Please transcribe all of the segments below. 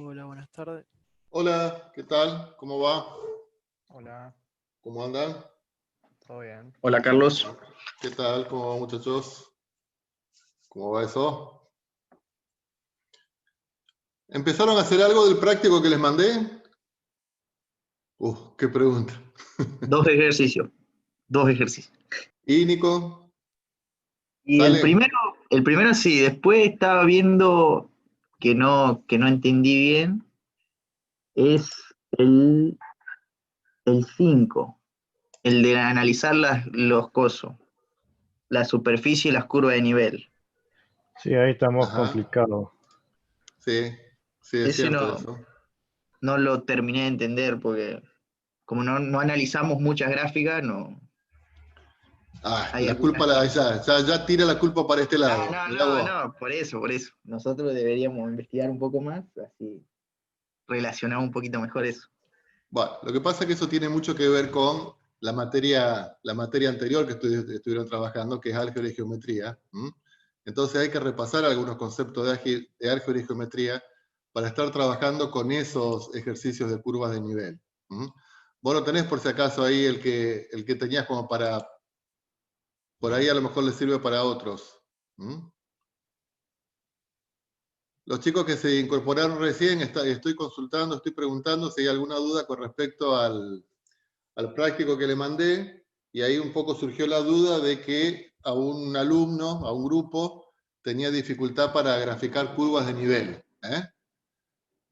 Hola, buenas tardes. Hola, ¿qué tal? ¿Cómo va? Hola, ¿Cómo andan? ¿todo bien? Hola Carlos. ¿Qué tal? ¿Cómo va, muchachos? ¿Cómo va eso? ¿Empezaron a hacer algo del práctico que les mandé? Qué pregunta. Dos ejercicios. ¿Y Nico? Y ¿Sale? el primero sí, después estaba viendo que no entendí bien, es el 5, el de analizar los cosos, la superficie y las curvas de nivel. Sí, ahí estamos Ajá. complicados. Sí, sí, es Ese cierto eso. no lo terminé de entender porque como no analizamos muchas gráficas, no. Hay La algunas culpa que- ya tira la culpa para este lado. Mirá vos. No, por eso. Nosotros deberíamos investigar un poco más, así relacionar un poquito mejor eso. Bueno, lo que pasa es que eso tiene mucho que ver con la materia anterior que estuvieron trabajando, que es álgebra y geometría. Entonces hay que repasar algunos conceptos de álgebra y geometría para estar trabajando con esos ejercicios de curvas de nivel. Vos no tenés por si acaso ahí el que tenías como para... Por ahí a lo mejor les sirve para otros. Los chicos que se incorporaron recién, estoy consultando, estoy preguntando si hay alguna duda con respecto al práctico que le mandé, y ahí un poco surgió la duda de que a un alumno, a un grupo, tenía dificultad para graficar curvas de nivel.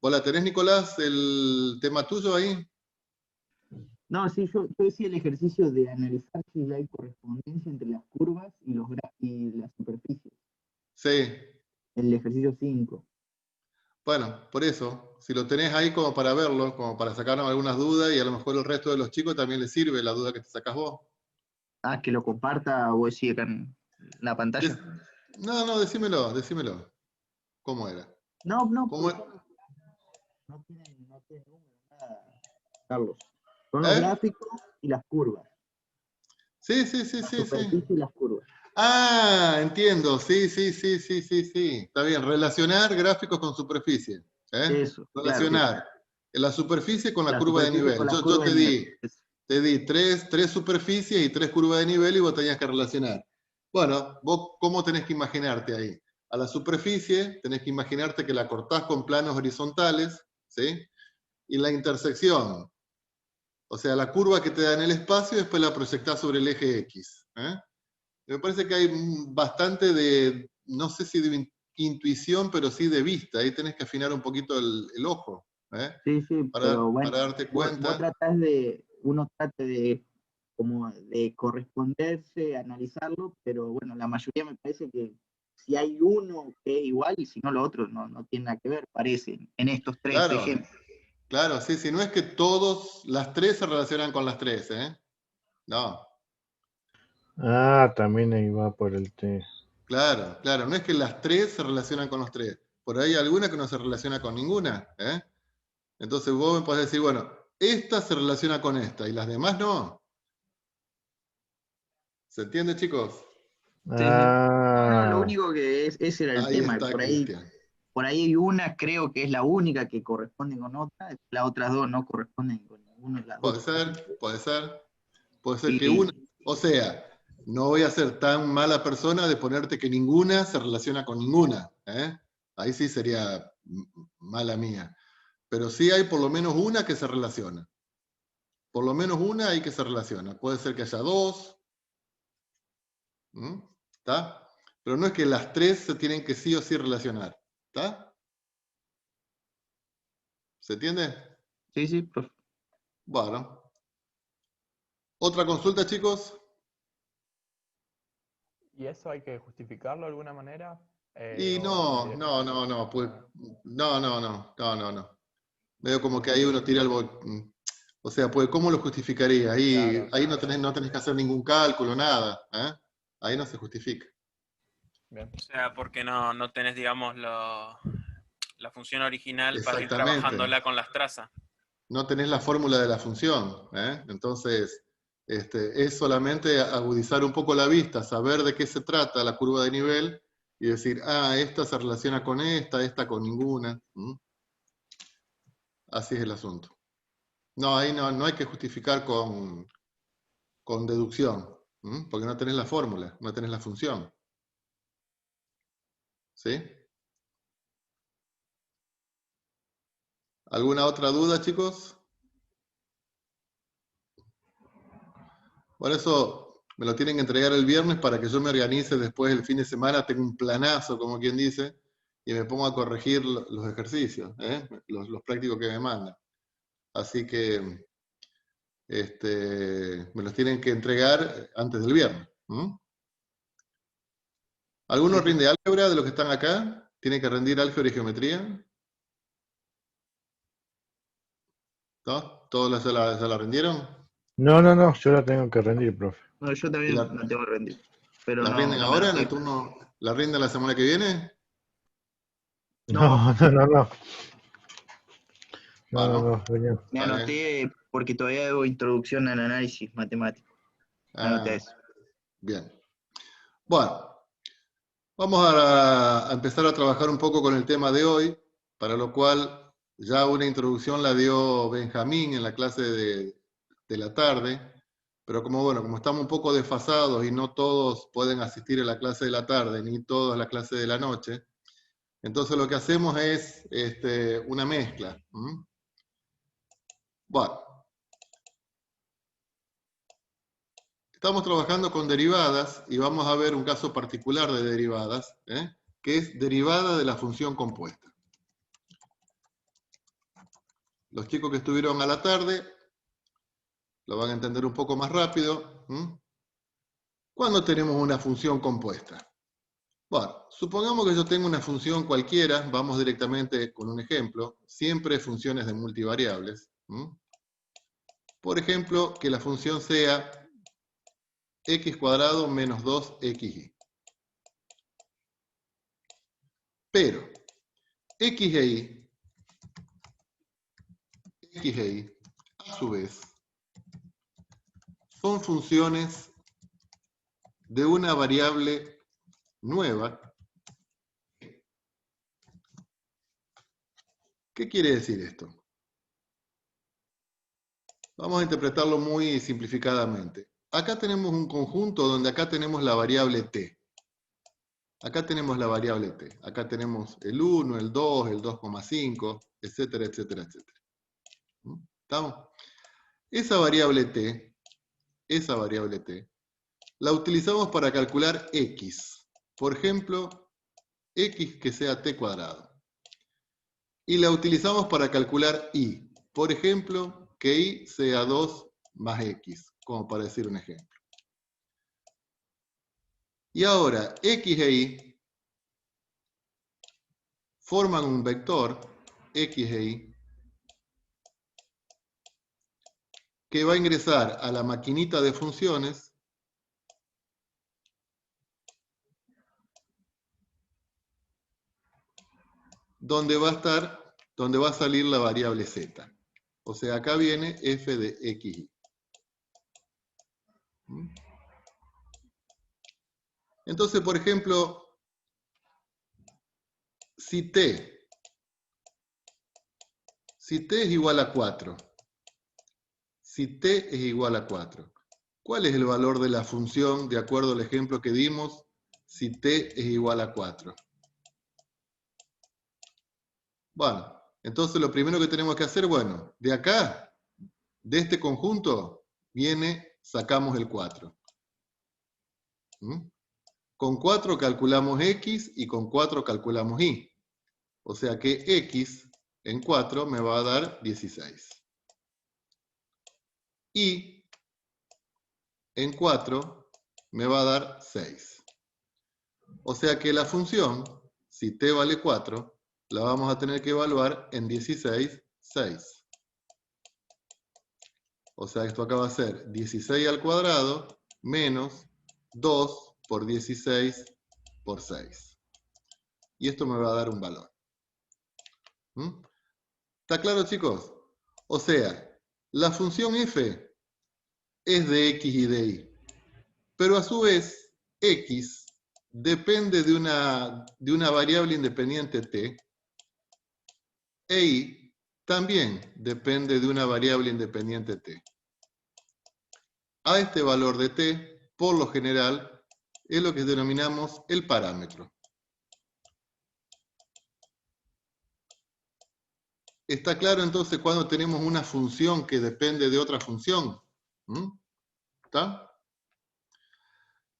¿Vos la tenés, Nicolás, el tema tuyo ahí? No, sí, yo decía el ejercicio de analizar si hay correspondencia entre las curvas y y la superficie. Sí. El ejercicio 5. Bueno, por eso, si lo tenés ahí como para verlo, como para sacarnos algunas dudas, y a lo mejor el resto de los chicos también les sirve la duda que te sacás vos. Que lo comparta o decir acá en la pantalla. No, decímelo. ¿Cómo era? No, ¿Cómo no tiene número, nada, Carlos. Son los ¿Eh? gráficos y las curvas. Sí. La superficie y las curvas. Entiendo. Sí. Está bien. Relacionar gráficos con superficie. Eso, Relacionar claro. la superficie con la La curva de superficie nivel. con las Yo curvas de nivel. te di tres superficies y 3 curvas de nivel y vos tenías que relacionar. Bueno, vos ¿cómo tenés que imaginarte ahí? A la superficie tenés que imaginarte que la cortás con planos horizontales, ¿sí? Y la intersección, o sea, la curva que te da en el espacio, después la proyectás sobre el eje X. Me parece que hay bastante de, no sé si de intuición, pero sí de vista. Ahí tenés que afinar un poquito el ojo. Sí, pero bueno, para darte cuenta. uno trata de como de corresponderse, analizarlo, pero bueno, la mayoría me parece que si hay uno que es igual y si no lo otro no tiene nada que ver, parece, en estos tres Claro, ejemplos. claro, sí, no es que las tres se relacionan con las tres, No, También ahí va por el T. claro, no es que las tres se relacionan con los tres. Por ahí hay alguna que no se relaciona con ninguna, Entonces vos me podés decir, bueno, esta se relaciona con esta y las demás no. ¿Se entiende, chicos? No, lo único que ese era el Ahí tema. está, Cristian. Por ahí hay una, creo que es la única que corresponde con otra, las otras dos no corresponden con ninguna de las Puede dos. ser. Puede ser que Y una. O sea, no voy a ser tan mala persona de ponerte que ninguna se relaciona con ninguna. Ahí sí sería mala mía. Pero sí hay por lo menos una que se relaciona. Por lo menos una hay que se relaciona. Puede ser que haya dos. ¿Está? Pero no es que las tres se tienen que sí o sí relacionar. ¿Está? ¿Se entiende? sí, pues. Bueno. ¿Otra consulta, chicos? ¿Y eso hay que justificarlo de alguna manera? Y ¿O no, pues, Ah, no. Veo como que ahí uno tira o sea, pues, ¿cómo lo justificaría? Ahí claro. no tenés que hacer ningún cálculo, nada, Ahí no se justifica. Bien. O sea, porque no tenés, digamos, la función original para ir Exactamente. trabajándola con las trazas. No tenés la fórmula de la función, Entonces, es solamente agudizar un poco la vista, saber de qué se trata la curva de nivel y decir, esta se relaciona con esta con ninguna. Así es el asunto. No, ahí no hay que justificar con deducción, porque no tenés la fórmula, no tenés la función. ¿Sí? ¿Alguna otra duda, chicos? Por eso me lo tienen que entregar el viernes para que yo me organice después el fin de semana, tengo un planazo, como quien dice, y me pongo a corregir los ejercicios, los prácticos que me mandan. Así que me los tienen que entregar antes del viernes. ¿Alguno rinde álgebra de los que están acá? ¿Tiene que rendir álgebra y geometría? ¿No? ¿Todos ya la rendieron? No, yo la tengo que rendir, profe. No, yo también ¿Y la tengo que rendir. Pero ¿la no, rinden no me ahora en el anoté. turno? ¿La rinden la semana que viene? No, Bueno, señor. Me está bien. anoté porque todavía hago introducción al análisis matemático. Me anoté eso. Bien. Bueno, vamos a empezar a trabajar un poco con el tema de hoy, para lo cual ya una introducción la dio Benjamín en la clase de la tarde, pero como estamos un poco desfasados y no todos pueden asistir a la clase de la tarde, ni todos a la clase de la noche, entonces lo que hacemos es una mezcla. Bueno, estamos trabajando con derivadas y vamos a ver un caso particular de derivadas, que es derivada de la función compuesta. Los chicos que estuvieron a la tarde lo van a entender un poco más rápido. ¿Cuándo tenemos una función compuesta? Bueno, supongamos que yo tengo una función cualquiera, vamos directamente con un ejemplo, siempre funciones de multivariables. Por ejemplo, que la función sea x² menos 2xy. Pero x e y, a su vez, son funciones de una variable nueva. ¿Qué quiere decir esto? Vamos a interpretarlo muy simplificadamente. Acá tenemos un conjunto donde acá tenemos la variable t. Acá tenemos la variable t. Acá tenemos el 1, el 2, el 2,5, etcétera, etcétera, etcétera. ¿Estamos? Esa variable t, la utilizamos para calcular x. Por ejemplo, x que sea t². Y la utilizamos para calcular y. Por ejemplo, que y sea 2 más x, como para decir un ejemplo. Y ahora, x e y forman un vector, x e y, que va a ingresar a la maquinita de funciones donde va a salir la variable z. O sea, acá viene f de xy. Entonces, por ejemplo, si t es igual a 4, ¿cuál es el valor de la función de acuerdo al ejemplo que dimos si t es igual a 4? Bueno, entonces lo primero que tenemos que hacer, de acá, de este conjunto, sacamos el 4. Con 4 calculamos x y con 4 calculamos y. O sea que x en 4 me va a dar 16. Y en 4 me va a dar 6. O sea que la función, si t vale 4, la vamos a tener que evaluar en 16, 6. O sea, esto acá va a ser 16 al cuadrado menos 2 por 16 por 6. Y esto me va a dar un valor. ¿Está claro, chicos? O sea, la función f es de x y de y. Pero a su vez, x depende de una variable independiente t, e y también depende de una variable independiente t. A este valor de t, por lo general, es lo que denominamos el parámetro. ¿Está claro entonces cuando tenemos una función que depende de otra función? ¿Está?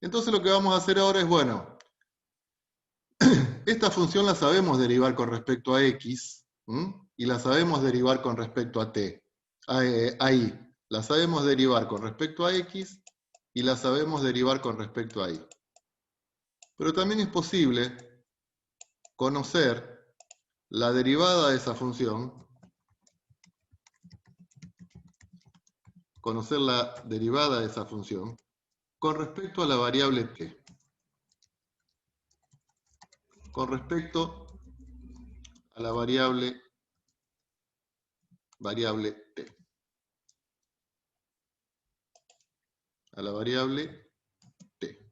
Entonces lo que vamos a hacer ahora es, bueno, esta función la sabemos derivar con respecto a x, y la sabemos derivar con respecto a t, a y. La sabemos derivar con respecto a x y la sabemos derivar con respecto a y. Pero también es posible conocer la derivada de esa función, con respecto a la variable t. Con respecto a la variable t. A la variable t.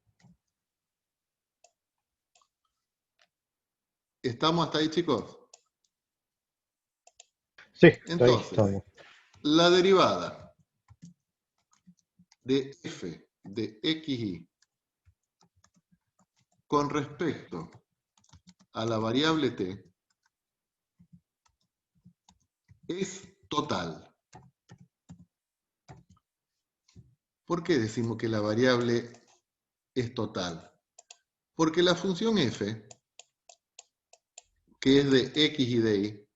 ¿Estamos hasta ahí, chicos? Sí, hasta ahí Entonces, estamos. la derivada de f de xy con respecto a la variable t es total. ¿Por qué decimos que la variable es total? Porque la función f, que es de x y de y,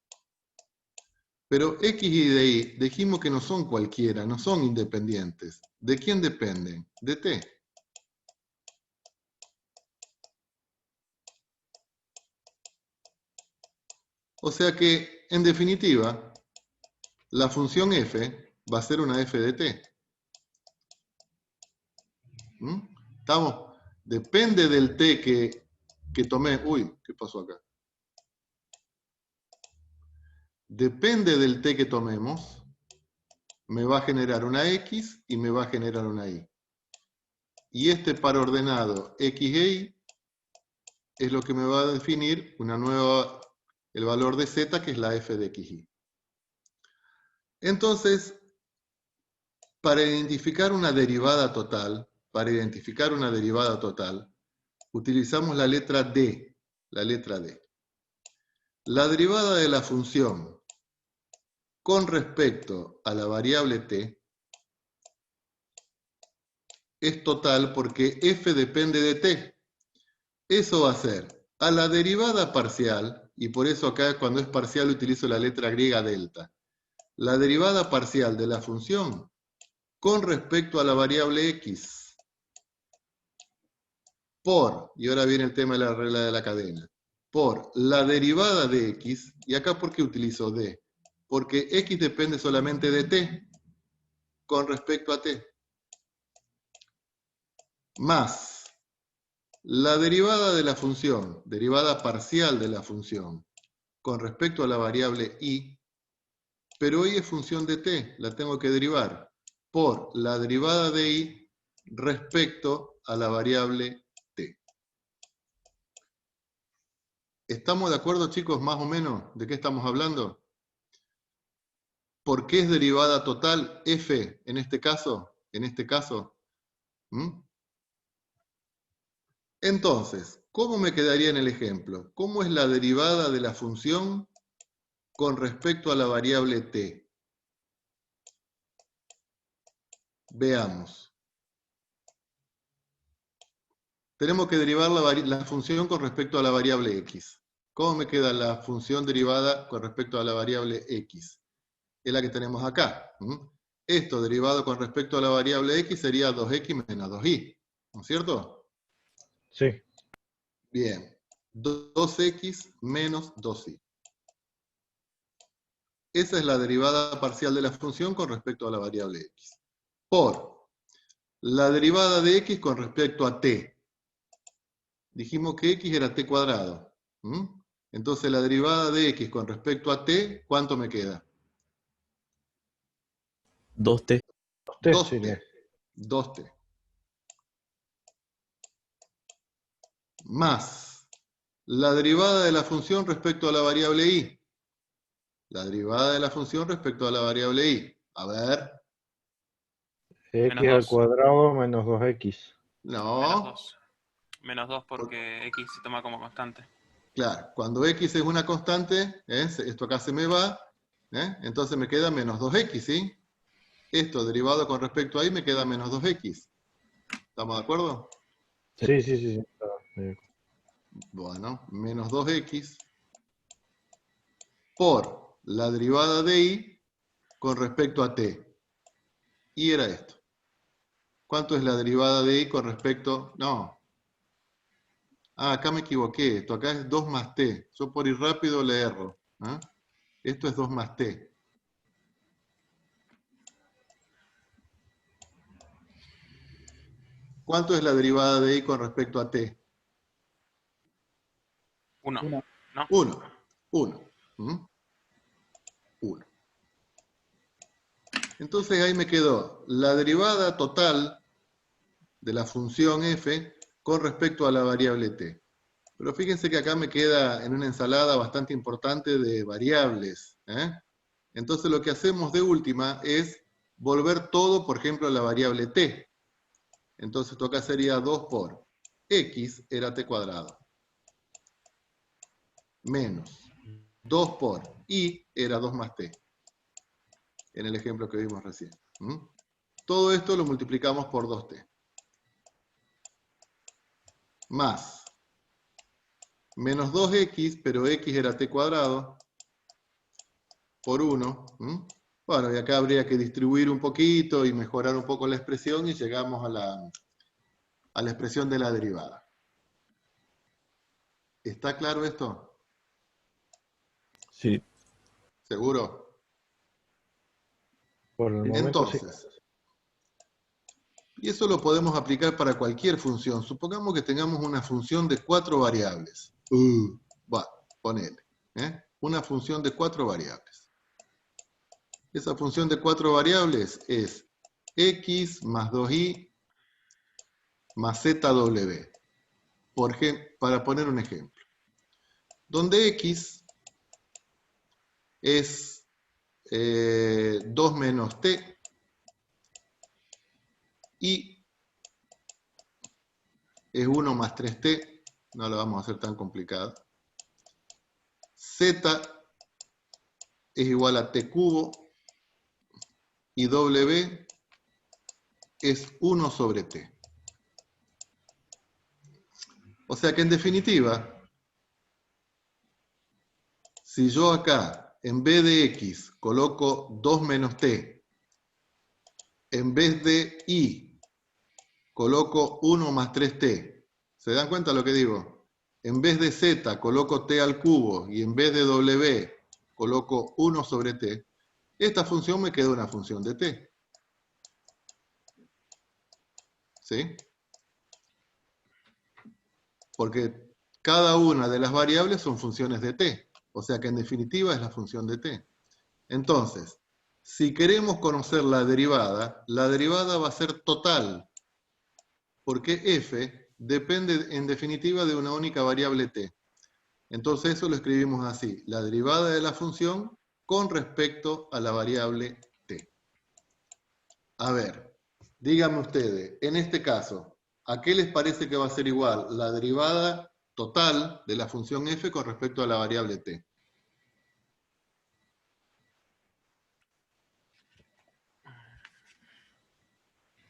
pero x y de y dijimos que no son cualquiera, no son independientes. ¿De quién dependen? De t. O sea que, en definitiva, la función f va a ser una f de t. ¿Estamos? Depende del t que tomé. Uy, ¿qué pasó acá? Depende del t que tomemos, me va a generar una x y me va a generar una y. Y este par ordenado x e y es lo que me va a definir el valor de z, que es la f de xy. Entonces, para identificar una derivada total, utilizamos la letra D. La letra D. La derivada de la función con respecto a la variable t es total porque f depende de t. Eso va a ser a la derivada parcial, y por eso acá cuando es parcial utilizo la letra griega delta. La derivada parcial de la función con respecto a la variable x por, y ahora viene el tema de la regla de la cadena, por la derivada de x, y acá ¿por qué utilizo d? Porque x depende solamente de t con respecto a t, más la derivada de la función, derivada parcial de la función, con respecto a la variable y, pero y es función de t, la tengo que derivar por la derivada de y respecto a la variable t. ¿Estamos de acuerdo, chicos, más o menos de qué estamos hablando? ¿Por qué es derivada total f en este caso? Entonces, ¿cómo me quedaría en el ejemplo? ¿Cómo es la derivada de la función con respecto a la variable t? Veamos. Tenemos que derivar la función con respecto a la variable x. ¿Cómo me queda la función derivada con respecto a la variable x? Es la que tenemos acá. Esto derivado con respecto a la variable x sería 2x menos 2y. ¿No es cierto? Sí. Bien. 2x menos 2y. Esa es la derivada parcial de la función con respecto a la variable x. Por la derivada de x con respecto a t. Dijimos que x era t cuadrado. Entonces la derivada de x con respecto a t, ¿cuánto me queda? 2t. 2t. 2t. Más la derivada de la función respecto a la variable y. La derivada de la función respecto a la variable y. A ver. X Menos al 2. cuadrado menos 2x. Menos No. 2. Menos 2 porque X se toma como constante. Claro, cuando x es una constante, esto acá se me va, entonces me queda menos 2x, ¿sí? Esto derivado con respecto a y me queda menos 2x. ¿Estamos de acuerdo? Sí, sí, sí, sí. Bueno, menos 2x por la derivada de y con respecto a t. Y era esto. ¿Cuánto es la derivada de y con respecto? No. Ah, acá me equivoqué. Esto acá es 2 más t. Yo por ir rápido le erro. Esto es 2 más t. ¿Cuánto es la derivada de y con respecto a t? 1. ¿No? 1. 1. 1. Entonces ahí me quedó la derivada total de la función f con respecto a la variable t. Pero fíjense que acá me queda en una ensalada bastante importante de variables. Entonces lo que hacemos de última es volver todo, por ejemplo, a la variable t. Entonces esto acá sería 2 por x era t cuadrado. Menos 2 por y era 2 más t. En el ejemplo que vimos recién. Todo esto lo multiplicamos por 2t. Más menos 2x, pero x era t cuadrado, por 1. Bueno, y acá habría que distribuir un poquito y mejorar un poco la expresión y llegamos a la expresión de la derivada. ¿Está claro esto? Sí, ¿Seguro? por el momento sí. Entonces, y eso lo podemos aplicar para cualquier función. Supongamos que tengamos una función de 4 variables. Ponele. Una función de 4 variables. Esa función de 4 variables es x más 2y más zw. Para poner un ejemplo. Donde x es 2 menos t y es 1 más 3t, no lo vamos a hacer tan complicado. Z es igual a t cubo y w es 1 sobre t. O sea que en definitiva, si yo acá en vez de x coloco 2 menos t, en vez de y coloco 1 más 3t, ¿se dan cuenta lo que digo? En vez de z coloco t al cubo y en vez de w coloco 1 sobre t, esta función me queda una función de t. ¿Sí? Porque cada una de las variables son funciones de t. O sea que en definitiva es la función de t. Entonces, si queremos conocer la derivada va a ser total. Porque f depende en definitiva de una única variable t. Entonces eso lo escribimos así. La derivada de la función con respecto a la variable t. A ver, díganme ustedes, en este caso, ¿a qué les parece que va a ser igual la derivada total de la función f con respecto a la variable t?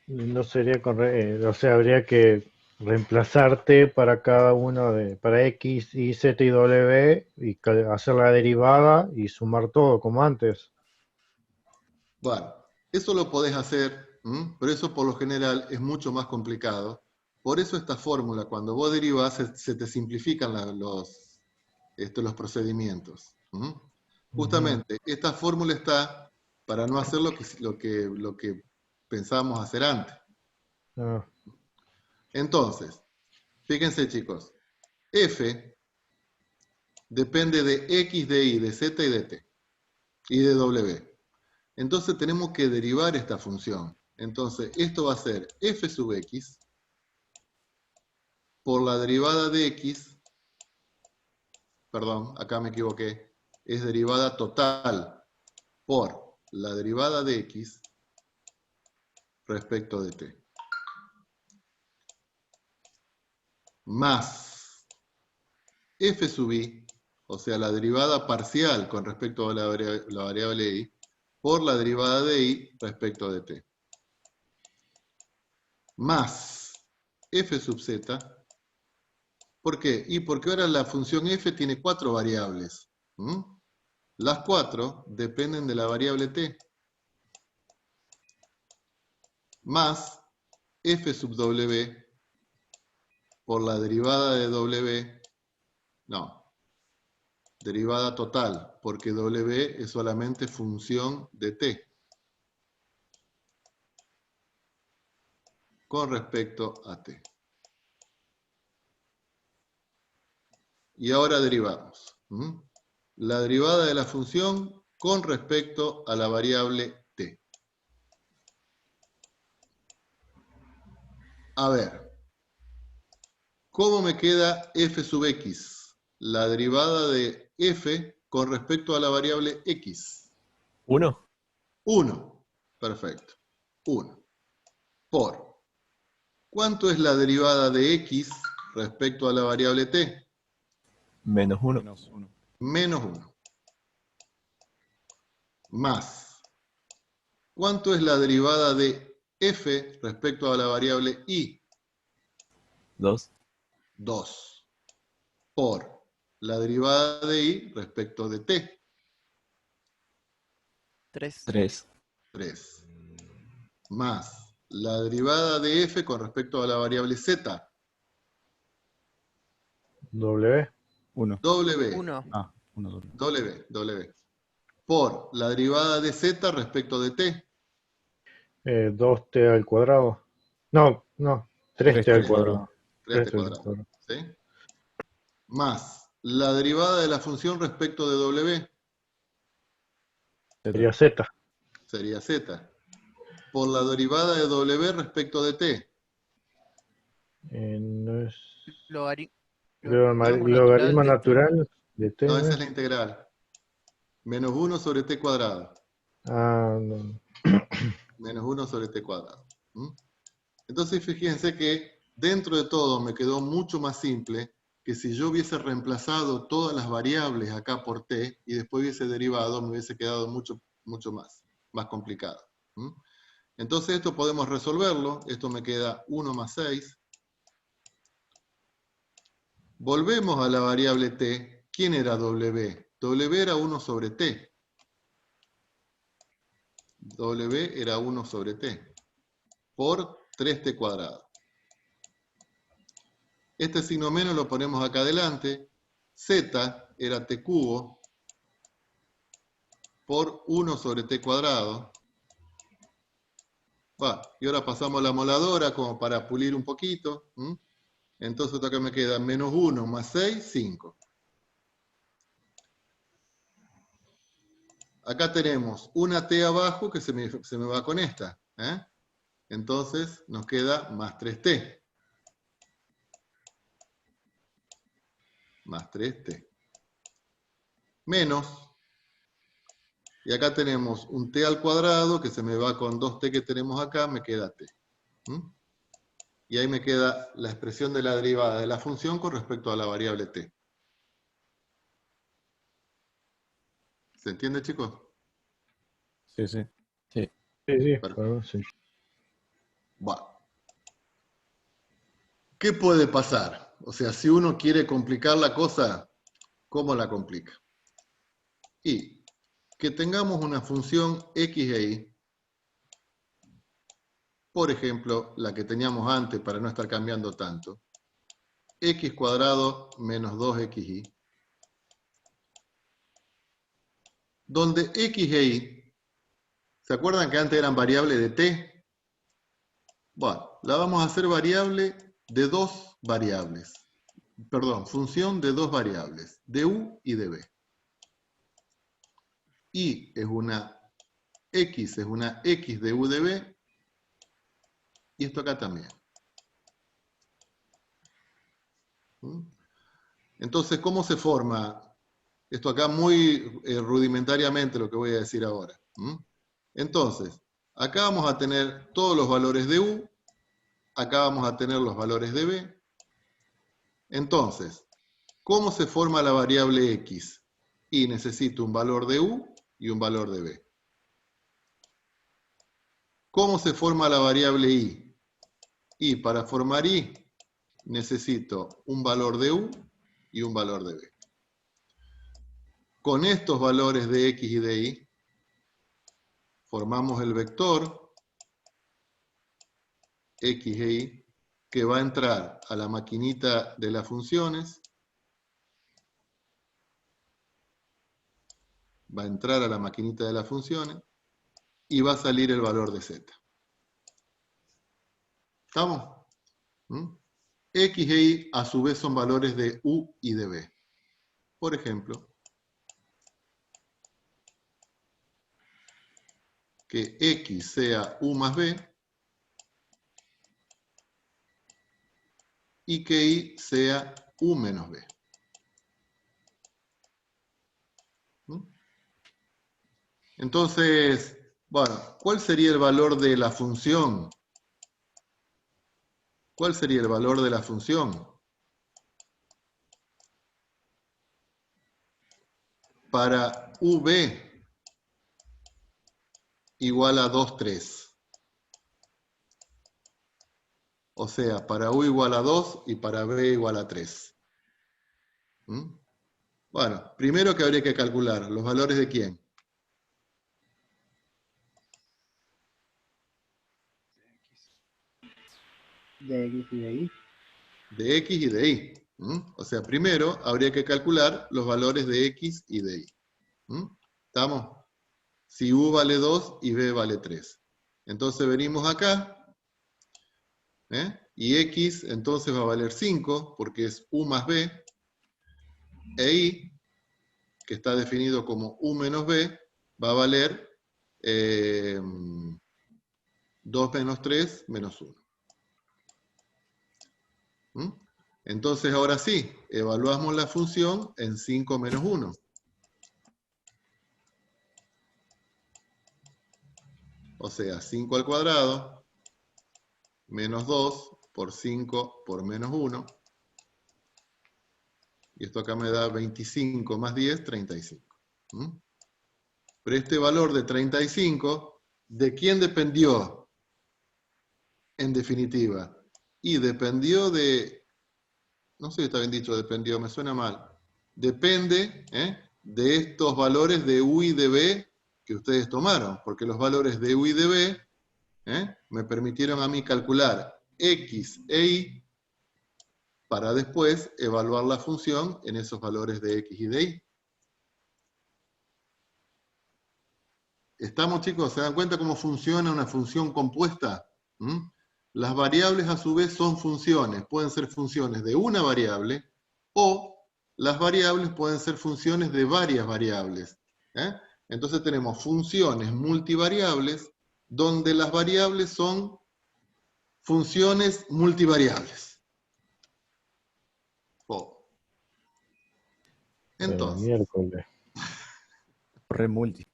No sería correcto, o sea, habría que reemplazar t para cada uno para x, y, z y w y hacer la derivada y sumar todo como antes. Bueno, eso lo podés hacer, pero eso por lo general es mucho más complicado. Por eso esta fórmula, cuando vos derivás, se te simplifican los procedimientos. Justamente, esta fórmula está para no hacer lo que pensábamos hacer antes. Ah, Entonces, fíjense chicos, f depende de x, de y, de z y de t, y de w. Entonces tenemos que derivar esta función. Entonces, esto va a ser f sub x por la derivada de x, perdón, acá me equivoqué, es derivada total por la derivada de x respecto de t. Más f sub i, o sea, la derivada parcial con respecto a la variable i, por la derivada de i respecto de t. Más f sub z. ¿Por qué? Y porque ahora la función f tiene 4 variables. Las 4 dependen de la variable t. Más f sub w por la derivada de w. No. Derivada total, porque w es solamente función de t. Con respecto a t. Y ahora derivamos. La derivada de la función con respecto a la variable t. A ver, ¿cómo me queda f sub x? La derivada de f con respecto a la variable x. 1. 1. Perfecto. 1. Por. ¿Cuánto es la derivada de x respecto a la variable t? Menos 1. Menos 1. Más. ¿Cuánto es la derivada de f respecto a la variable y? 2. 2. Por la derivada de y respecto de t. 3. 3. Más la derivada de f con respecto a la variable z. W. 1. W. 1. Ah, 1 doble. W. Por la derivada de z respecto de t. 2t al cuadrado. No, 3t al cuadrado. 3t cuadrado. ¿Sí? Más la derivada de la función respecto de w. Sería z. Sería z. Por la derivada de w respecto de t. No es... Logari- Logaritmo de- natural de t. No, ¿no esa es es? la integral. Menos 1 sobre t cuadrado. Ah, no. Menos 1 sobre t cuadrado. Entonces fíjense que dentro de todo me quedó mucho más simple que si yo hubiese reemplazado todas las variables acá por t y después hubiese derivado, me hubiese quedado mucho más complicado. Entonces esto podemos resolverlo. Esto me queda 1 más 6. Volvemos a la variable t. ¿Quién era w? W era 1 sobre t. W era 1 sobre t. Por 3t cuadrado. Este signo menos lo ponemos acá adelante. Z era t cubo por 1 sobre t cuadrado. Y ahora pasamos a la moladora como para pulir un poquito. Entonces acá me queda menos 1 más 6, 5. Acá tenemos una t abajo que se me va con esta. Entonces nos queda más 3t. Más 3t. Menos. Y acá tenemos un t al cuadrado que se me va con 2t que tenemos acá, me queda t. Y ahí me queda la expresión de la derivada de la función con respecto a la variable t. ¿Se entiende, chicos? Sí, sí. Sí, Perfecto. bueno, sí. Bueno. ¿Qué puede pasar? O sea, si uno quiere complicar la cosa, ¿cómo la complica? Y que tengamos una función x e y, por ejemplo, la que teníamos antes para no estar cambiando tanto, x cuadrado menos 2xy, donde x e y, ¿se acuerdan que antes eran variables de t? Bueno, la vamos a hacer variable de dos variables. Perdón, función de dos variables, de u y de b. Y es una x de u de b, y esto acá también. Entonces, ¿cómo se forma Esto acá muy rudimentariamente lo que voy a decir ahora. Entonces, acá vamos a tener todos los valores de U, acá vamos a tener los valores de B. Entonces, ¿cómo se forma la variable X? Y necesito un valor de U y un valor de B. ¿Cómo se forma la variable Y? Y para formar Y necesito un valor de U y un valor de B. Con estos valores de X y de Y, formamos el vector X e Y que va a entrar a la maquinita de las funciones. Va a entrar a la maquinita de las funciones y va a salir el valor de Z. ¿Estamos? X e Y a su vez son valores de U y de B. Por ejemplo, que X sea U más B y que Y sea U menos B. Entonces, bueno, ¿cuál sería el valor de la función? ¿Cuál sería el valor de la función? Para UB igual a 2, 3. O sea, para U igual a 2 y para B igual a 3. Bueno, primero que habría que calcular, ¿los valores de quién? De X y de Y. De X y de Y. O sea, primero habría que calcular los valores de X y de Y. ¿Estamos? Si U vale 2 y B vale 3. Entonces venimos acá, y X entonces va a valer 5, porque es U más B, e Y, que está definido como U menos B, va a valer 2 menos 3 menos 1. Entonces ahora sí, evaluamos la función en 5 menos 1. O sea, 5 al cuadrado, menos 2 por 5 por menos 1. Y esto acá me da 25 más 10, 35. Pero este valor de 35, ¿de quién dependió? En definitiva. Y dependió de... No sé si está bien dicho dependió, me suena mal. Depende de estos valores de U y de B que ustedes tomaron. Porque los valores de U y de B me permitieron a mí calcular X e Y para después evaluar la función en esos valores de X y de Y. ¿Estamos, chicos? ¿Se dan cuenta cómo funciona una función compuesta? Las variables a su vez son funciones. Pueden ser funciones de una variable o las variables pueden ser funciones de varias variables. Entonces tenemos funciones multivariables donde las variables son funciones multivariables. Entonces, miércoles. Re multi.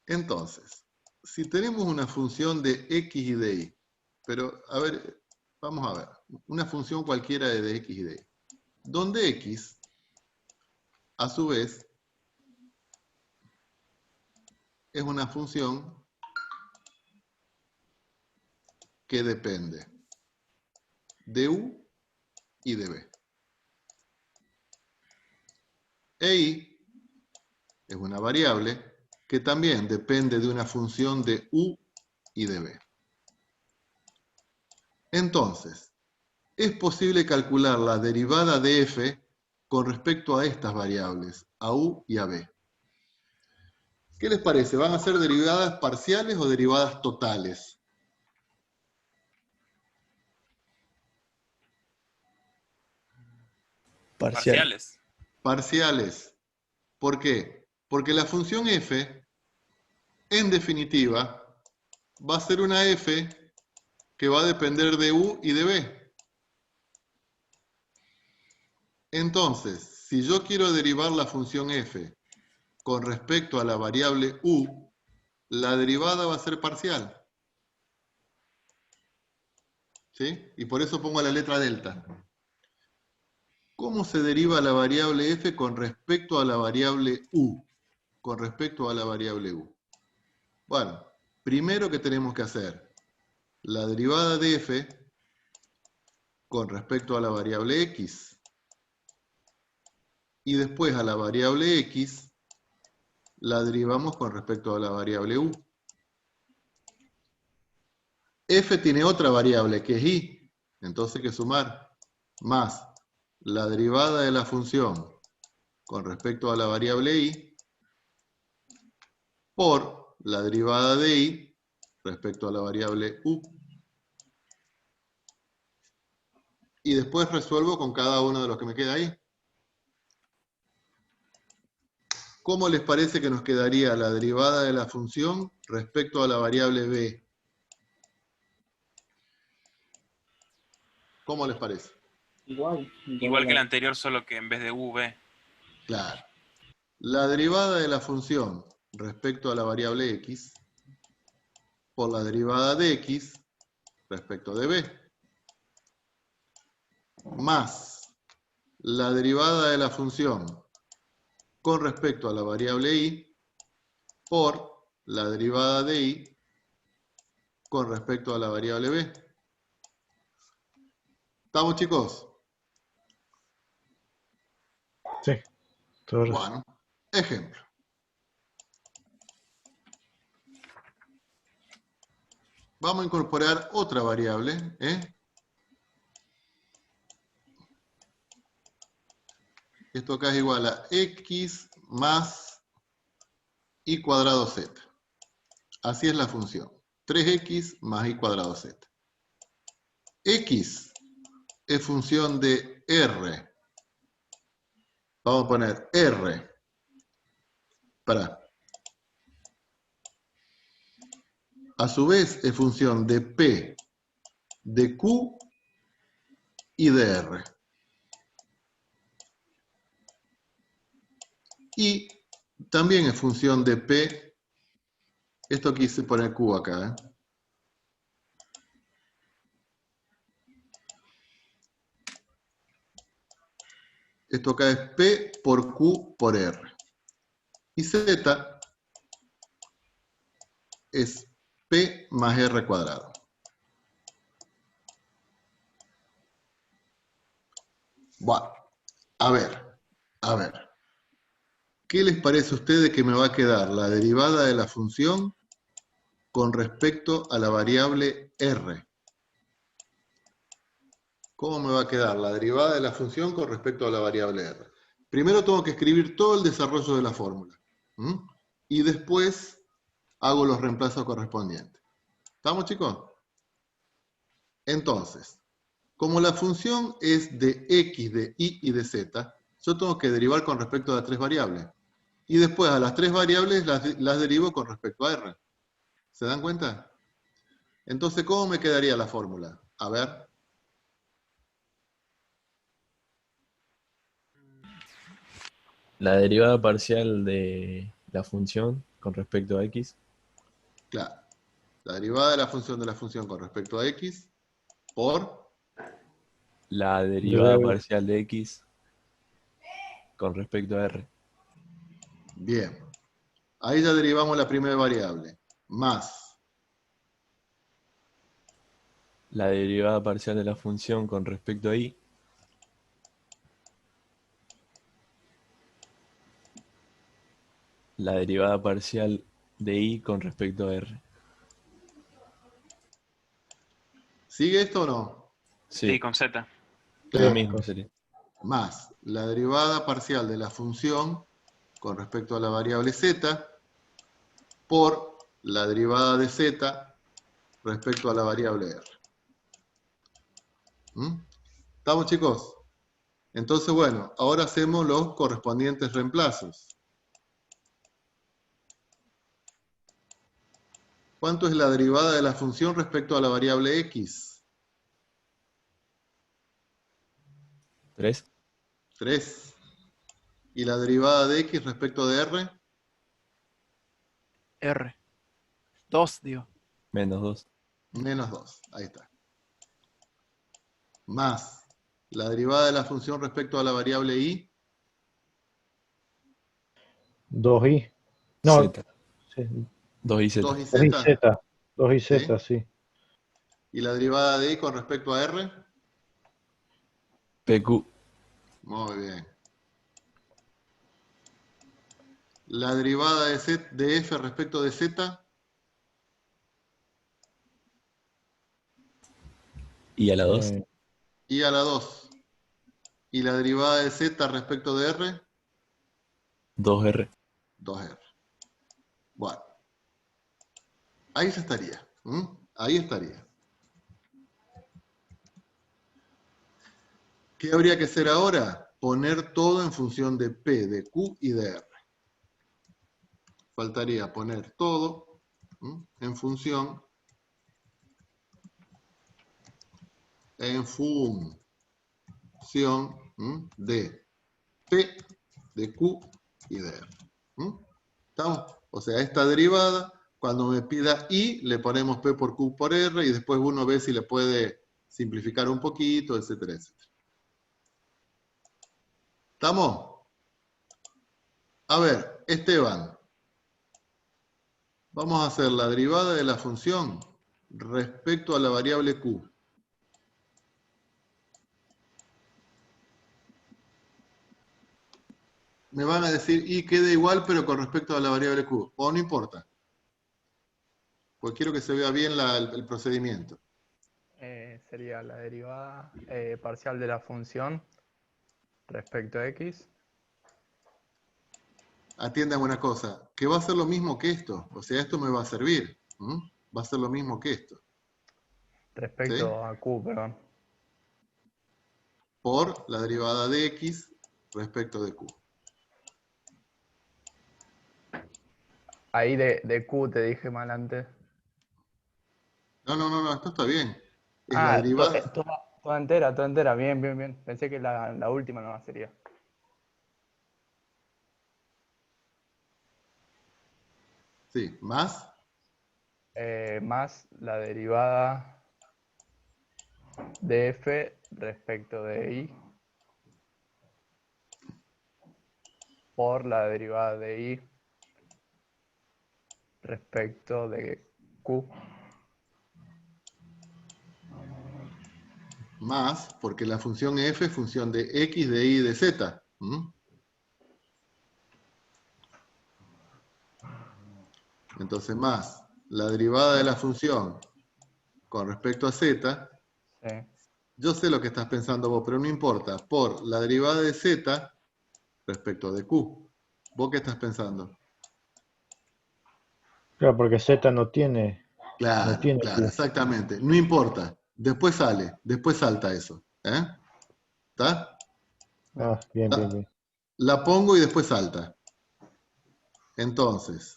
Entonces, si tenemos una función de X y de Y, pero a ver, vamos a ver, una función cualquiera de X y de Y, donde X, a su vez, es una función que depende de U y de B. E Y es una variable que también depende de una función de U y de B. Entonces, es posible calcular la derivada de f con respecto a estas variables, a U y a B. ¿Qué les parece? ¿Van a ser derivadas parciales o derivadas totales? Parciales. Parciales. ¿Por qué? Porque la función f, en definitiva, va a ser una f que va a depender de U y de B. Entonces, si yo quiero derivar la función f con respecto a la variable u, la derivada va a ser parcial. ¿Sí? Y por eso pongo la letra delta. ¿Cómo se deriva la variable f con respecto a la variable u? Con respecto a la variable u. Bueno, primero que tenemos que hacer, la derivada de f con respecto a la variable x. Y después a la variable x la derivamos con respecto a la variable u. F tiene otra variable que es y, entonces hay que sumar más la derivada de la función con respecto a la variable y por la derivada de y respecto a la variable u. Y después resuelvo con cada uno de los que me queda ahí. ¿Cómo les parece que nos quedaría la derivada de la función respecto a la variable b? ¿Cómo les parece? Igual que el anterior, solo que en vez de v. Claro. La derivada de la función respecto a la variable x por la derivada de x respecto de b. Más la derivada de la función con respecto a la variable y por la derivada de y con respecto a la variable b. ¿Estamos, chicos? Sí, todo Bueno, ejemplo. Vamos a incorporar otra variable, Esto acá es igual a x más y cuadrado z. Así es la función. 3x más y cuadrado z. X es función de r. Vamos a poner r. A su vez es función de p, de q y de r. Y también es función de p. Esto quise poner q acá, Esto acá es P por Q por R. Y Z es P más R cuadrado. Bueno, a ver. ¿Qué les parece a ustedes que me va a quedar la derivada de la función con respecto a la variable R? ¿Cómo me va a quedar la derivada de la función con respecto a la variable R? Primero tengo que escribir todo el desarrollo de la fórmula. Y después hago los reemplazos correspondientes. ¿Estamos, chicos? Entonces, como la función es de x, de y y de z, yo tengo que derivar con respecto a las tres variables. Y después a las tres variables las derivo con respecto a R. ¿Se dan cuenta? Entonces, ¿cómo me quedaría la fórmula? A ver. La derivada parcial de la función con respecto a x. Claro. La derivada de la función con respecto a x por La derivada parcial de x con respecto a r. Bien. Ahí ya derivamos la primera variable. Más La derivada parcial de la función con respecto a y. La derivada parcial de y con respecto a r. ¿Sigue esto o no? Sí, Sí, con z. lo mismo sería. Más la derivada parcial de la función con respecto a la variable z por la derivada de z respecto a la variable r. ¿Estamos, chicos? Entonces, bueno, ahora hacemos los correspondientes reemplazos. ¿Cuánto es la derivada de la función respecto a la variable x? 3. 3. ¿Y la derivada de x respecto de r? R. 2, digo. Menos 2. Menos 2. Ahí está. Más la derivada de la función respecto a la variable y. 2i. No, Z. sí, 2 y Z. 2 y 2i z. z. 2i z, sí. ¿Y la derivada de y con respecto a r? PQ. Muy bien. La derivada de f respecto de z. Y a la 2. Y a la 2. ¿Y la derivada de z respecto de r? 2R. 2r. Bueno. Ahí ya estaría. Ahí estaría. ¿Qué habría que hacer ahora? Poner todo en función de P, de Q y de R. Faltaría poner todo en función de P, de Q y de R. ¿Estamos? O sea, esta derivada, cuando me pida I, le ponemos P por Q por R y después uno ve si le puede simplificar un poquito, etcétera, etcétera. ¿Estamos? A ver, Esteban. Vamos a hacer la derivada de la función respecto a la variable Q. Me van a decir, y queda igual, pero con respecto a la variable Q. O no importa. Pues quiero que se vea bien el procedimiento. Sería la derivada parcial de la función respecto a x. Atiendan una cosa, que va a ser lo mismo que esto. O sea, esto me va a servir. Va a ser lo mismo que esto. Respecto ¿Sí? a q, perdón. Por la derivada de x respecto de q. Ahí de q te dije mal antes. No, esto está bien. Es la derivada. Toda entera. Bien, bien, bien. Pensé que la última no sería. Sí, más. Más la derivada de f respecto de y por la derivada de y respecto de q. Más, porque la función f es función de x, de y y de z. Entonces, más la derivada de la función con respecto a z. Sí. Yo sé lo que estás pensando vos, pero no importa. Por la derivada de z respecto de q. ¿Vos qué estás pensando? Claro, porque z no tiene Claro, q. exactamente. No importa. Después después salta eso. ¿Está? Ah, bien, bien, bien. La pongo y después salta. Entonces,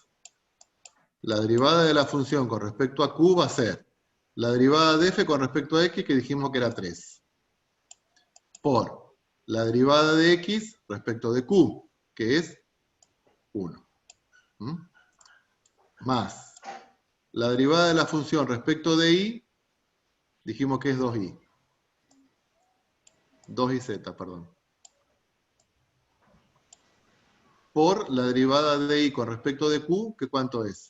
la derivada de la función con respecto a q va a ser la derivada de f con respecto a x, que dijimos que era 3. Por la derivada de x respecto de q, que es 1. Más la derivada de la función respecto de y, dijimos que es 2i. 2iz, perdón. Por la derivada de y con respecto de q, ¿que cuánto es?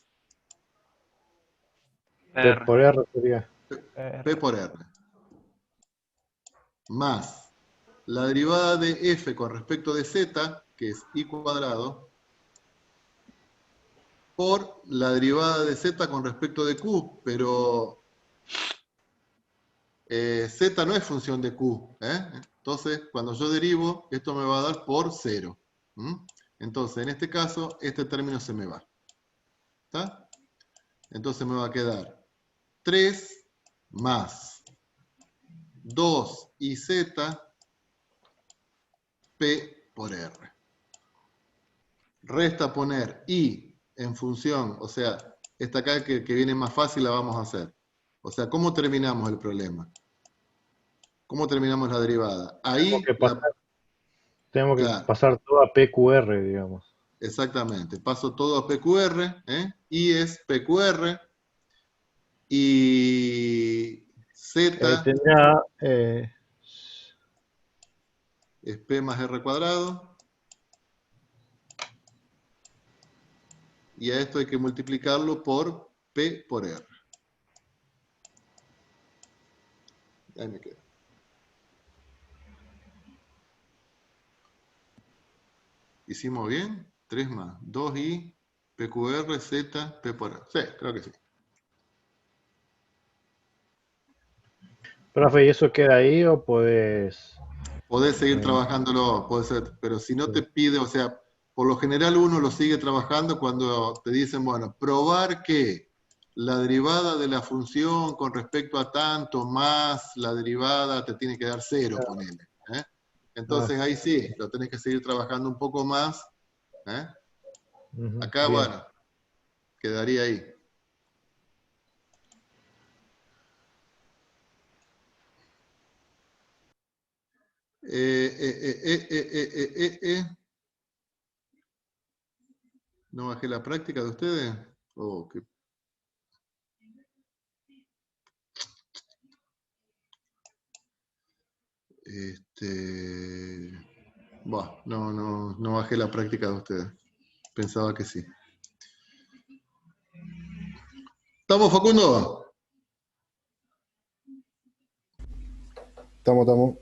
P por R sería. P por R. Más la derivada de f con respecto de z, que es i cuadrado, por la derivada de z con respecto de q, pero z no es función de q. Entonces, cuando yo derivo, esto me va a dar por 0. Entonces, en este caso, este término se me va. ¿Está? Entonces me va a quedar 3 más 2iz P por R. Resta poner I en función, o sea, esta acá que viene más fácil la vamos a hacer. O sea, ¿cómo terminamos el problema? ¿Cómo terminamos la derivada? Ahí, Tenemos que Claro, pasar todo a PQR, digamos. exactamente. Paso todo a PQR, I es PQR, y Z Tendrá, es P más R cuadrado, y a esto hay que multiplicarlo por P por R. Ahí me queda. ¿Hicimos bien? 3 más 2i, PQR, Z, P por R. Sí, creo que sí. profe, ¿y eso queda ahí o podés? Podés seguir trabajándolo, puede ser, pero si no te pide, o sea, por lo general uno lo sigue trabajando cuando te dicen, bueno, probar que la derivada de la función con respecto a tanto más la derivada te tiene que dar 0, ponele. Entonces ahí sí, lo tenés que seguir trabajando un poco más. Acá, Bien. bueno, quedaría ahí. ¿No bajé la práctica de ustedes? Oh, qué... Bueno, no bajé la práctica de ustedes. Pensaba que sí. ¿Estamos, Facundo? Estamos.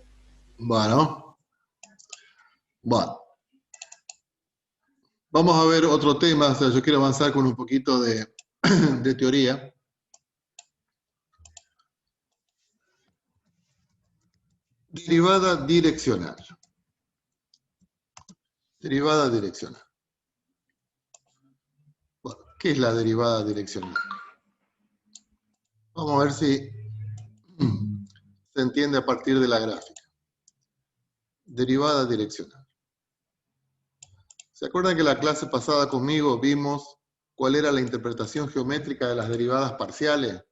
Bueno. Vamos a ver otro tema. O sea, yo quiero avanzar con un poquito de teoría. Derivada direccional. Derivada direccional. Bueno, ¿qué es la derivada direccional? Vamos a ver si se entiende a partir de la gráfica. Derivada direccional. ¿Se acuerdan que la clase pasada conmigo vimos cuál era la interpretación geométrica de las derivadas parciales?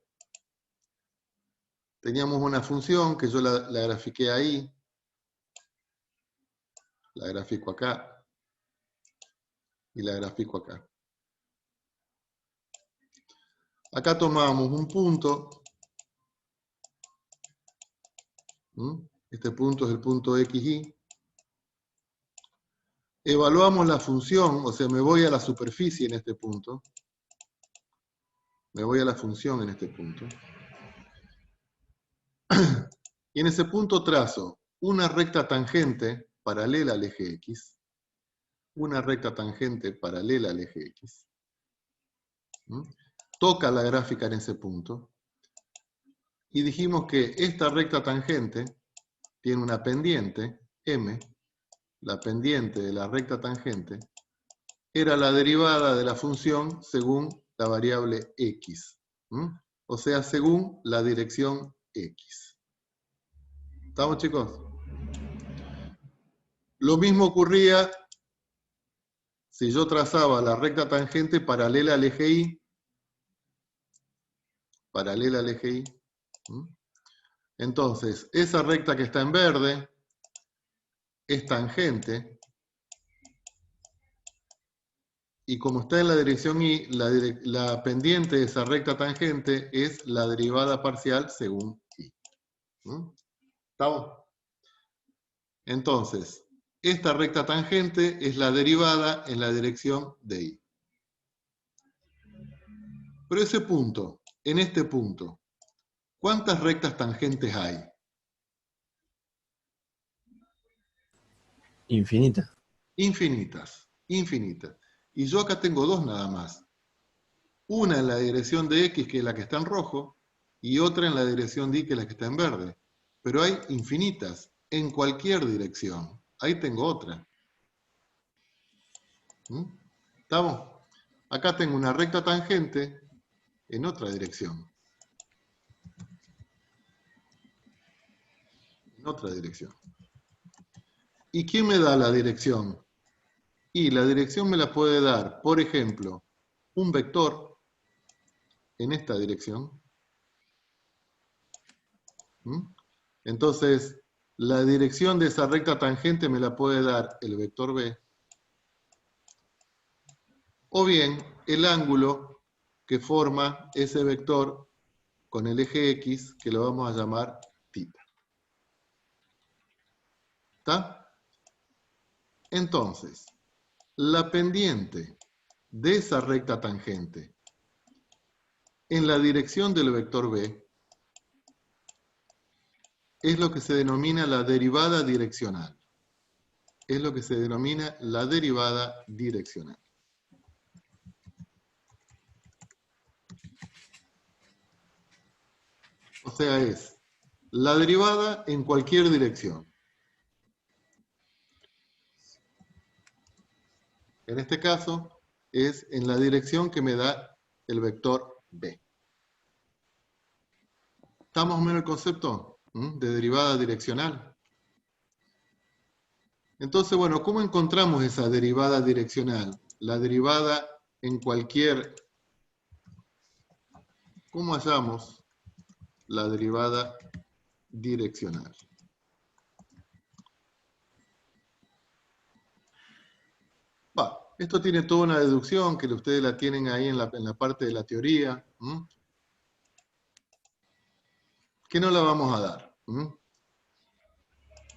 Teníamos una función que yo la grafiqué ahí. La grafico acá. Y la grafico acá. Acá tomamos un punto. Este punto es el punto XY. Evaluamos la función, o sea, me voy a la superficie en este punto. Me voy a la función en este punto. Y en ese punto trazo una recta tangente paralela al eje X. Una recta tangente paralela al eje X. Toca la gráfica en ese punto. Y dijimos que esta recta tangente tiene una pendiente, M. La pendiente de la recta tangente era la derivada de la función según la variable X. O sea, según la dirección X. ¿Estamos, chicos? Lo mismo ocurría si yo trazaba la recta tangente paralela al eje Y. Paralela al eje Y. Entonces, esa recta que está en verde es tangente. Y como está en la dirección Y, la pendiente de esa recta tangente es la derivada parcial según Y. ¿Estamos? Entonces, esta recta tangente es la derivada en la dirección de Y. Pero ese punto, en este punto, ¿cuántas rectas tangentes hay? Infinita. Infinitas, infinitas. Y yo acá tengo dos nada más. Una en la dirección de X, que es la que está en rojo, y otra en la dirección de Y, que es la que está en verde. Pero hay infinitas, en cualquier dirección. Ahí tengo otra. ¿Estamos? Acá tengo una recta tangente en otra dirección. En otra dirección. ¿Y quién me da la dirección? Y la dirección me la puede dar, por ejemplo, un vector en esta dirección. Entonces, la dirección de esa recta tangente me la puede dar el vector B, o bien el ángulo que forma ese vector con el eje X, que lo vamos a llamar θ. ¿Está? Entonces, la pendiente de esa recta tangente en la dirección del vector B es lo que se denomina la derivada direccional. Es lo que se denomina la derivada direccional. O sea, es la derivada en cualquier dirección. En este caso, es en la dirección que me da el vector B. ¿Está más o menos el concepto de derivada direccional? Entonces, bueno, ¿cómo encontramos esa derivada direccional? La derivada en cualquier... ¿Cómo hallamos la derivada direccional? Esto tiene toda una deducción que ustedes la tienen ahí en la parte de la teoría, que no la vamos a dar.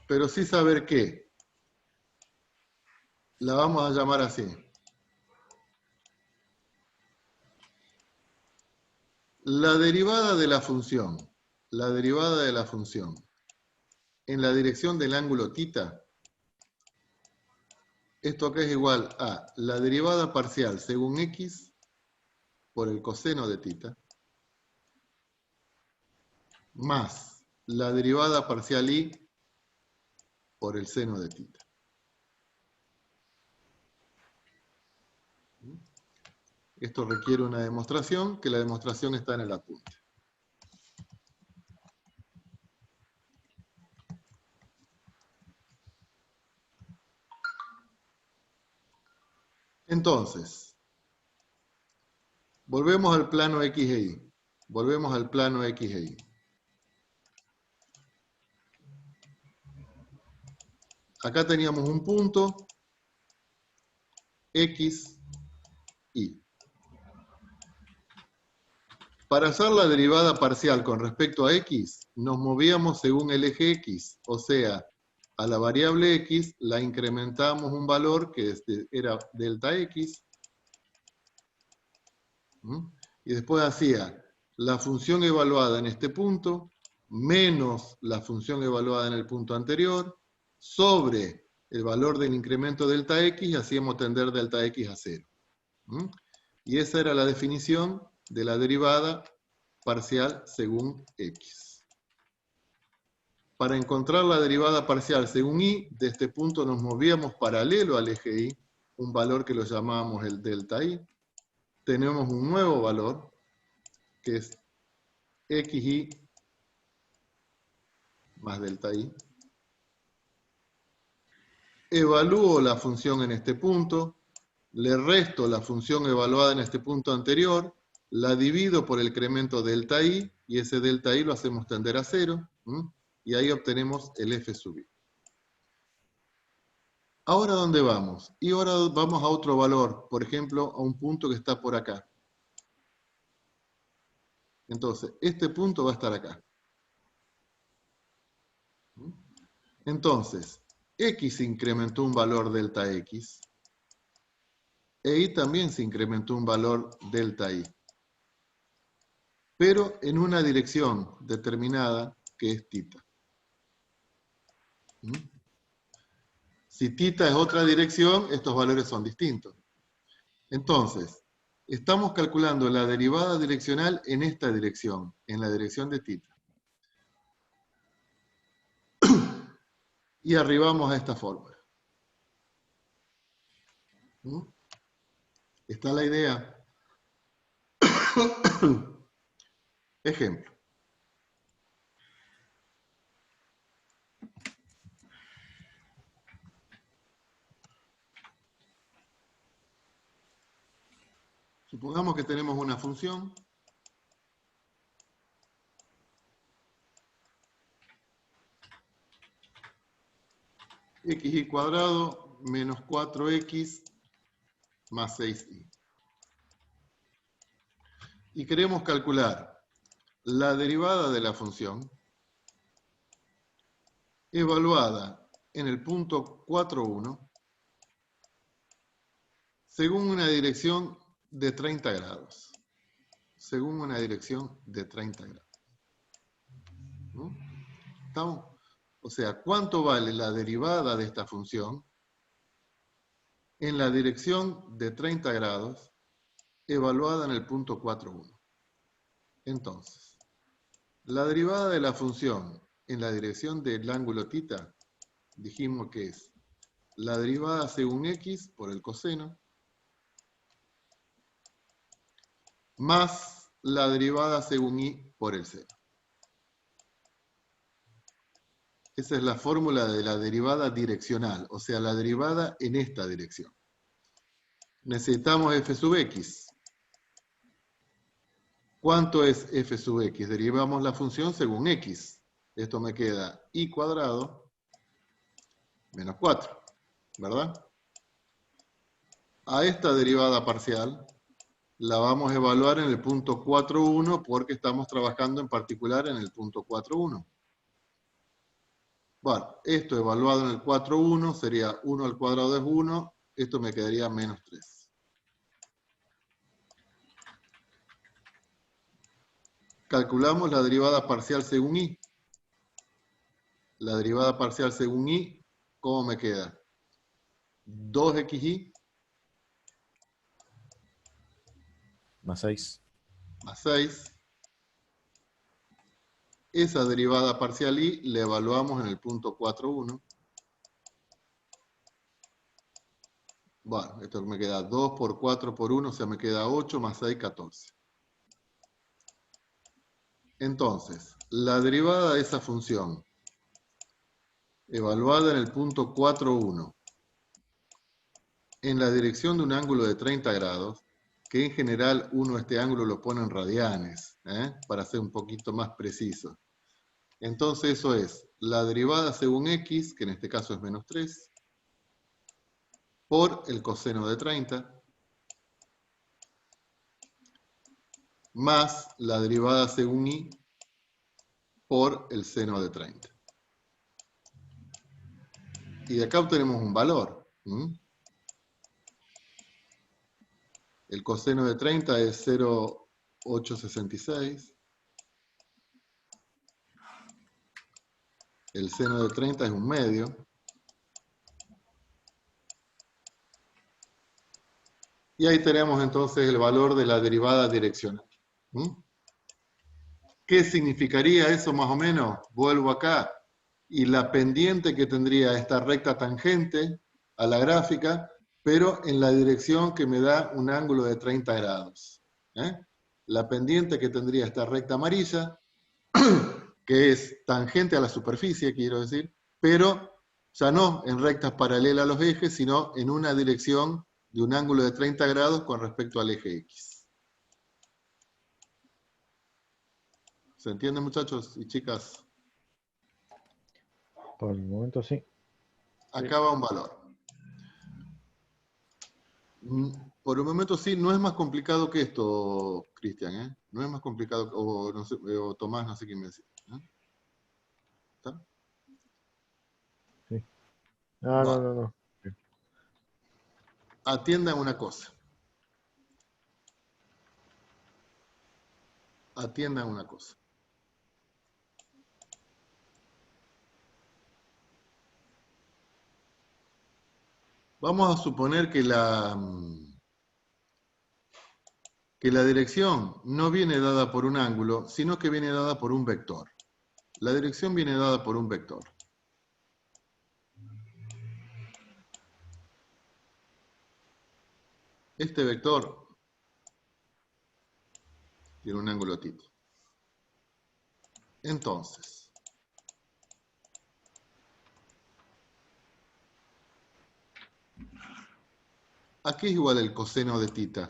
Pero sí saber que la vamos a llamar así. La derivada de la función en la dirección del ángulo θ, esto acá es igual a la derivada parcial según x por el coseno de θ, más la derivada parcial y por el seno de θ. Esto requiere una demostración, que la demostración está en el apunte. Entonces, volvemos al plano X e Y. Volvemos al plano X e Y. Acá teníamos un punto, X, Y. Para hacer la derivada parcial con respecto a X, nos movíamos según el eje X, o sea, a la variable X la incrementamos un valor que era delta X, y después hacía la función evaluada en este punto, menos la función evaluada en el punto anterior, sobre el valor del incremento delta X, y hacíamos tender delta X a 0. Y esa era la definición de la derivada parcial según X. Para encontrar la derivada parcial según Y, de este punto nos movíamos paralelo al eje Y, un valor que lo llamábamos el delta Y. Tenemos un nuevo valor, que es XY más delta Y. Evalúo la función en este punto, le resto la función evaluada en este punto anterior, la divido por el incremento delta I, y ese delta I lo hacemos tender a 0, y ahí obtenemos el F sub I. ¿Ahora dónde vamos? Y ahora vamos a otro valor, por ejemplo, a un punto que está por acá. Entonces, este punto va a estar acá. Entonces, X incrementó un valor delta X, e Y también se incrementó un valor delta Y, pero en una dirección determinada que es θ. Si θ es otra dirección, estos valores son distintos. Entonces, estamos calculando la derivada direccional en esta dirección, en la dirección de θ. Y arribamos a esta fórmula. ¿Está la idea? Ejemplo. Supongamos que tenemos una función xy cuadrado menos 4x más 6y. Y queremos calcular la derivada de la función evaluada en el punto 4,1 según una dirección de 30 grados. Según una dirección de 30 grados. ¿No? ¿Estamos? O sea, ¿cuánto vale la derivada de esta función en la dirección de 30 grados evaluada en el punto 4,1? Entonces, la derivada de la función en la dirección del ángulo θ, dijimos que es la derivada según x por el coseno, más la derivada según y por el seno. Esa es la fórmula de la derivada direccional, o sea, la derivada en esta dirección. Necesitamos f sub x. ¿Cuánto es f sub x? Derivamos la función según x. Esto me queda y cuadrado menos 4, ¿verdad? A esta derivada parcial la vamos a evaluar en el punto 4,1 porque estamos trabajando en particular en el punto 4,1. Bueno, esto evaluado en el 4,1 sería 1 al cuadrado es 1, esto me quedaría menos 3. Calculamos la derivada parcial según y. La derivada parcial según y, ¿cómo me queda? 2xy Más 6. más 6. Esa derivada parcial y la evaluamos en el punto 4,1. Bueno, esto me queda 2 por 4 por 1, o sea, me queda 8 más 6, 14. Entonces, la derivada de esa función, evaluada en el punto 4,1, en la dirección de un ángulo de 30 grados, que en general uno este ángulo lo pone en radianes, para ser un poquito más preciso. Entonces eso es la derivada según x, que en este caso es menos 3, por el coseno de 30, más la derivada según y por el seno de 30. Y de acá obtenemos un valor. El coseno de 30 es 0,866. El seno de 30 es un medio. Y ahí tenemos entonces el valor de la derivada direccional. ¿Qué significaría eso más o menos? Vuelvo acá. Y la pendiente que tendría esta recta tangente a la gráfica, pero en la dirección que me da un ángulo de 30 grados. La pendiente que tendría esta recta amarilla, que es tangente a la superficie, quiero decir, pero ya no en rectas paralelas a los ejes, sino en una dirección de un ángulo de 30 grados con respecto al eje X. ¿Se entiende, muchachos y chicas? Por el momento sí. Acá va un valor. Por el momento sí, no es más complicado que esto, Cristian, No es más complicado, o, no sé, o Tomás, no sé quién me decía. ¿Está? Sí. Bueno. No. Atiendan una cosa. Atiendan una cosa. Vamos a suponer que la dirección no viene dada por un ángulo, sino que viene dada por un vector. La dirección viene dada por un vector. Este vector tiene un ángulo θ. Entonces, ¿a qué es igual el coseno de θ?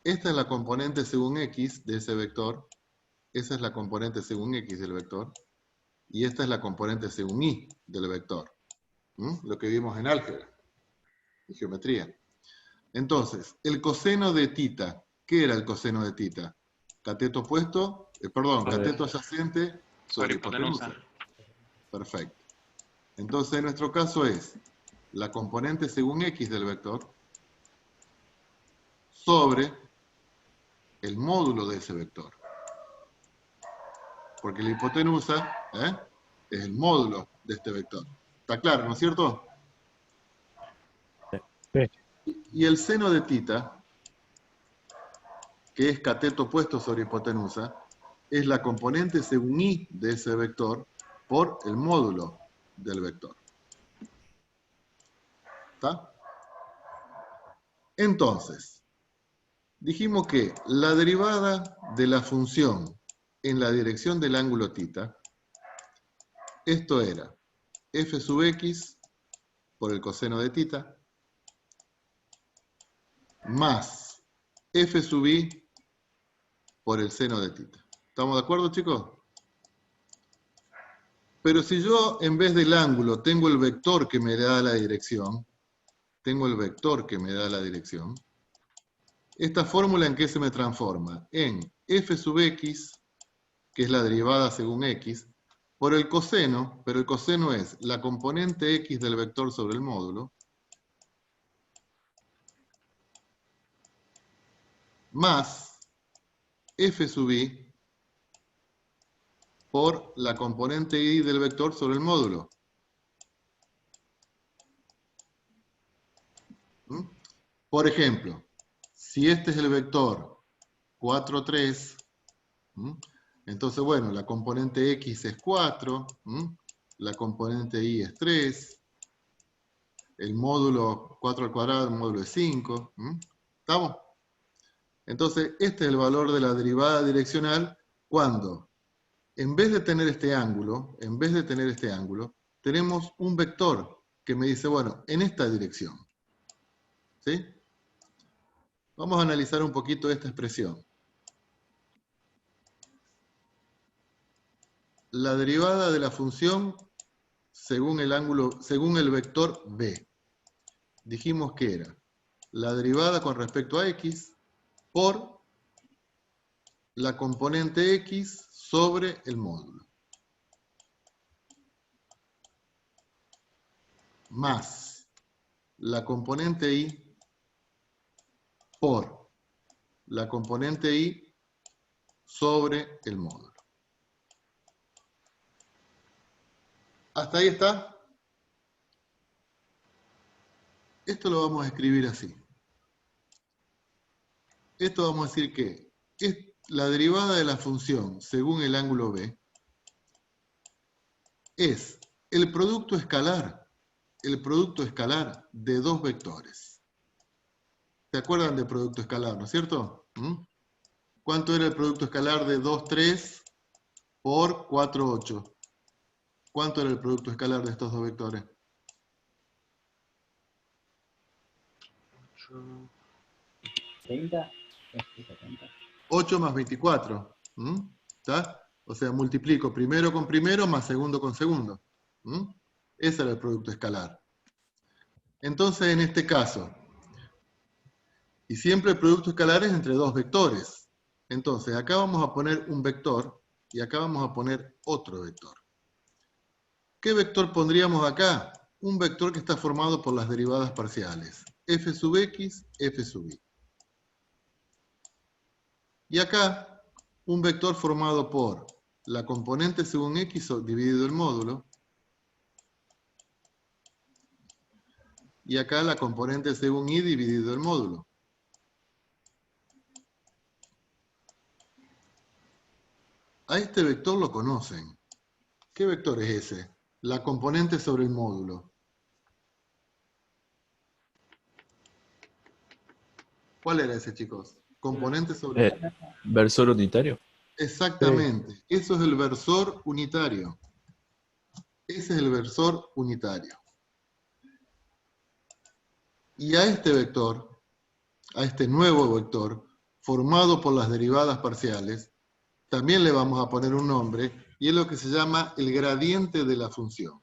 Esta es la componente según x de ese vector, Esa es la componente según X del vector. Y esta es la componente según Y del vector. Lo que vimos en álgebra y geometría. Entonces, el coseno de tita. ¿Qué era el coseno de tita? Cateto opuesto, cateto adyacente sobre hipotenusa. Perfecto. Entonces, en nuestro caso es la componente según X del vector sobre el módulo de ese vector. Porque la hipotenusa es el módulo de este vector. ¿Está claro, no es cierto? Sí. Y el seno de tita, que es cateto opuesto sobre hipotenusa, es la componente según Y de ese vector por el módulo del vector. ¿Está? Entonces, dijimos que la derivada de la función en la dirección del ángulo tita, esto era f sub x por el coseno de tita, más f sub y por el seno de tita. ¿Estamos de acuerdo, chicos? Pero si yo en vez del ángulo tengo el vector que me da la dirección, esta fórmula ¿en qué se me transforma? En f sub x, que es la derivada según x, por el coseno, pero el coseno es la componente x del vector sobre el módulo, más f sub y por la componente y del vector sobre el módulo. Por ejemplo, si este es el vector 4, 3, entonces, bueno, la componente x es 4, la componente y es 3, el módulo 4 al cuadrado, el módulo es 5, ¿estamos? Entonces, este es el valor de la derivada direccional cuando, en vez de tener este ángulo, tenemos un vector que me dice, bueno, en esta dirección. ¿Sí? Vamos a analizar un poquito esta expresión. La derivada de la función según el vector b. Dijimos que era la derivada con respecto a x por la componente x sobre el módulo. Más la componente y por la componente y sobre el módulo. ¿Hasta ahí está? Esto lo vamos a escribir así. Esto vamos a decir que es la derivada de la función según el ángulo b es el producto escalar de dos vectores. ¿Se acuerdan del producto escalar, no es cierto? ¿Cuánto era el producto escalar de 2, 3 por 4, 8? ¿Cuánto era el producto escalar de estos dos vectores? 30, 70. 8 más 24. ¿Está? O sea, multiplico primero con primero más segundo con segundo. Ese era el producto escalar. Entonces, en este caso, y siempre el producto escalar es entre dos vectores. Entonces, acá vamos a poner un vector y acá vamos a poner otro vector. ¿Qué vector pondríamos acá? Un vector que está formado por las derivadas parciales. F sub x, F sub y. Y acá, un vector formado por la componente según x dividido el módulo. Y acá la componente según y dividido el módulo. A este vector lo conocen. ¿Qué vector es ese? La componente sobre el módulo. ¿Cuál era ese, chicos? Componente sobre el módulo. ¿Versor unitario? Exactamente. Sí. Eso es el versor unitario. Ese es el versor unitario. Y a este vector, a este nuevo vector, formado por las derivadas parciales, también le vamos a poner un nombre, y es lo que se llama el gradiente de la función.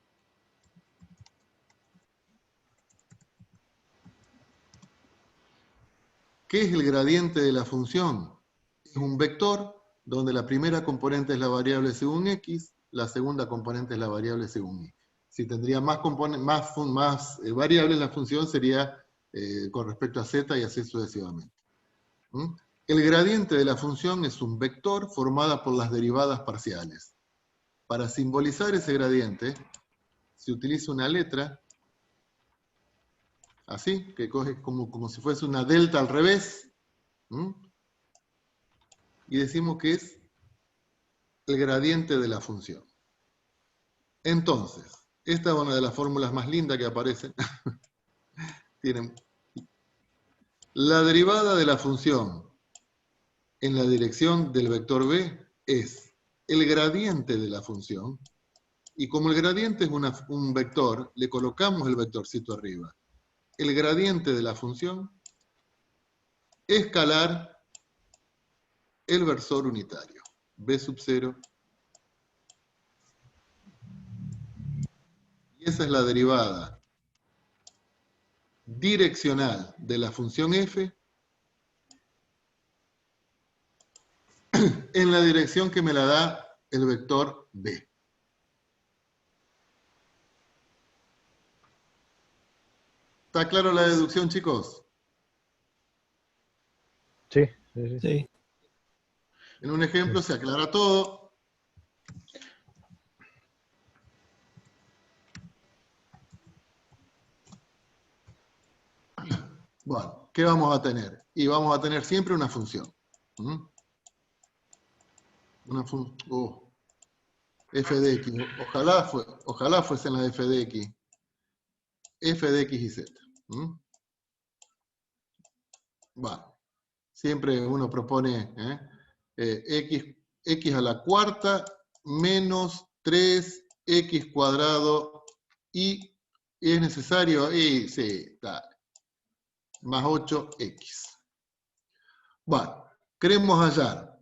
¿Qué es el gradiente de la función? Es un vector donde la primera componente es la variable según x, la segunda componente es la variable según y. Si tendría más variables, la función sería con respecto a z y así sucesivamente. El gradiente de la función es un vector formado por las derivadas parciales. Para simbolizar ese gradiente, se utiliza una letra, así, que coge como si fuese una delta al revés, y decimos que es el gradiente de la función. Entonces, esta es una de las fórmulas más lindas que aparecen. Tienen la derivada de la función en la dirección del vector b es el gradiente de la función, y como el gradiente es un vector, le colocamos el vectorcito arriba. El gradiente de la función escalar el versor unitario, b sub 0. Y esa es la derivada direccional de la función f en la dirección que me la da el vector b. ¿Está claro la deducción, chicos? Sí, sí, sí. Sí. En un ejemplo se aclara todo. Bueno, ¿qué vamos a tener? Y vamos a tener siempre una función. F de x. Ojalá fuesen las f de x. F de x y z. Bueno, siempre uno propone x a la cuarta menos 3x cuadrado y es necesario, y sí, dale, más 8x. Bueno, queremos hallar,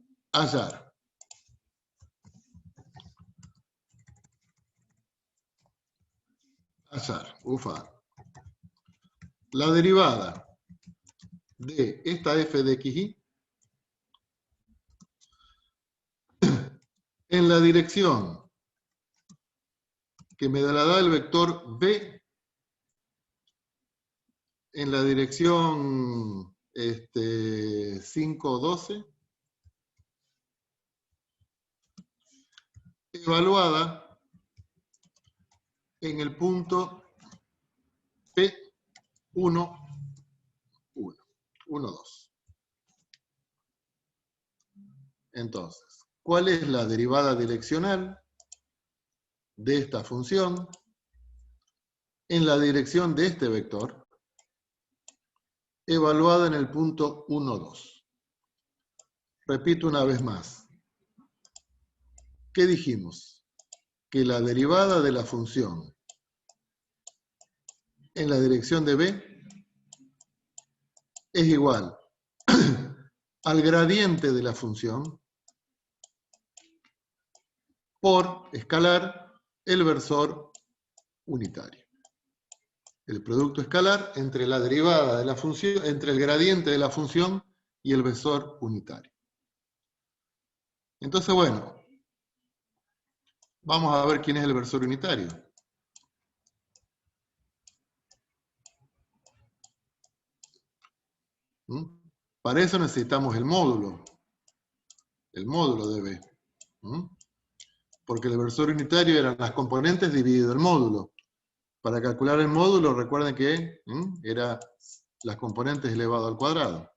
la derivada de esta f de xy en la dirección que me la da el vector b en la dirección 5, 12, evaluada en el punto P1, 1, 2. Entonces, ¿cuál es la derivada direccional de esta función en la dirección de este vector, evaluada en el punto 1, 2? Repito una vez más. ¿Qué dijimos? Que la derivada de la función en la dirección de b es igual al gradiente de la función por escalar el versor unitario. El producto escalar entre la derivada de la función, entre el gradiente de la función y el versor unitario. Entonces, bueno, vamos a ver quién es el versor unitario. Para eso necesitamos el módulo de B. Porque el versor unitario eran las componentes dividido el módulo. Para calcular el módulo, recuerden que era las componentes elevado al cuadrado.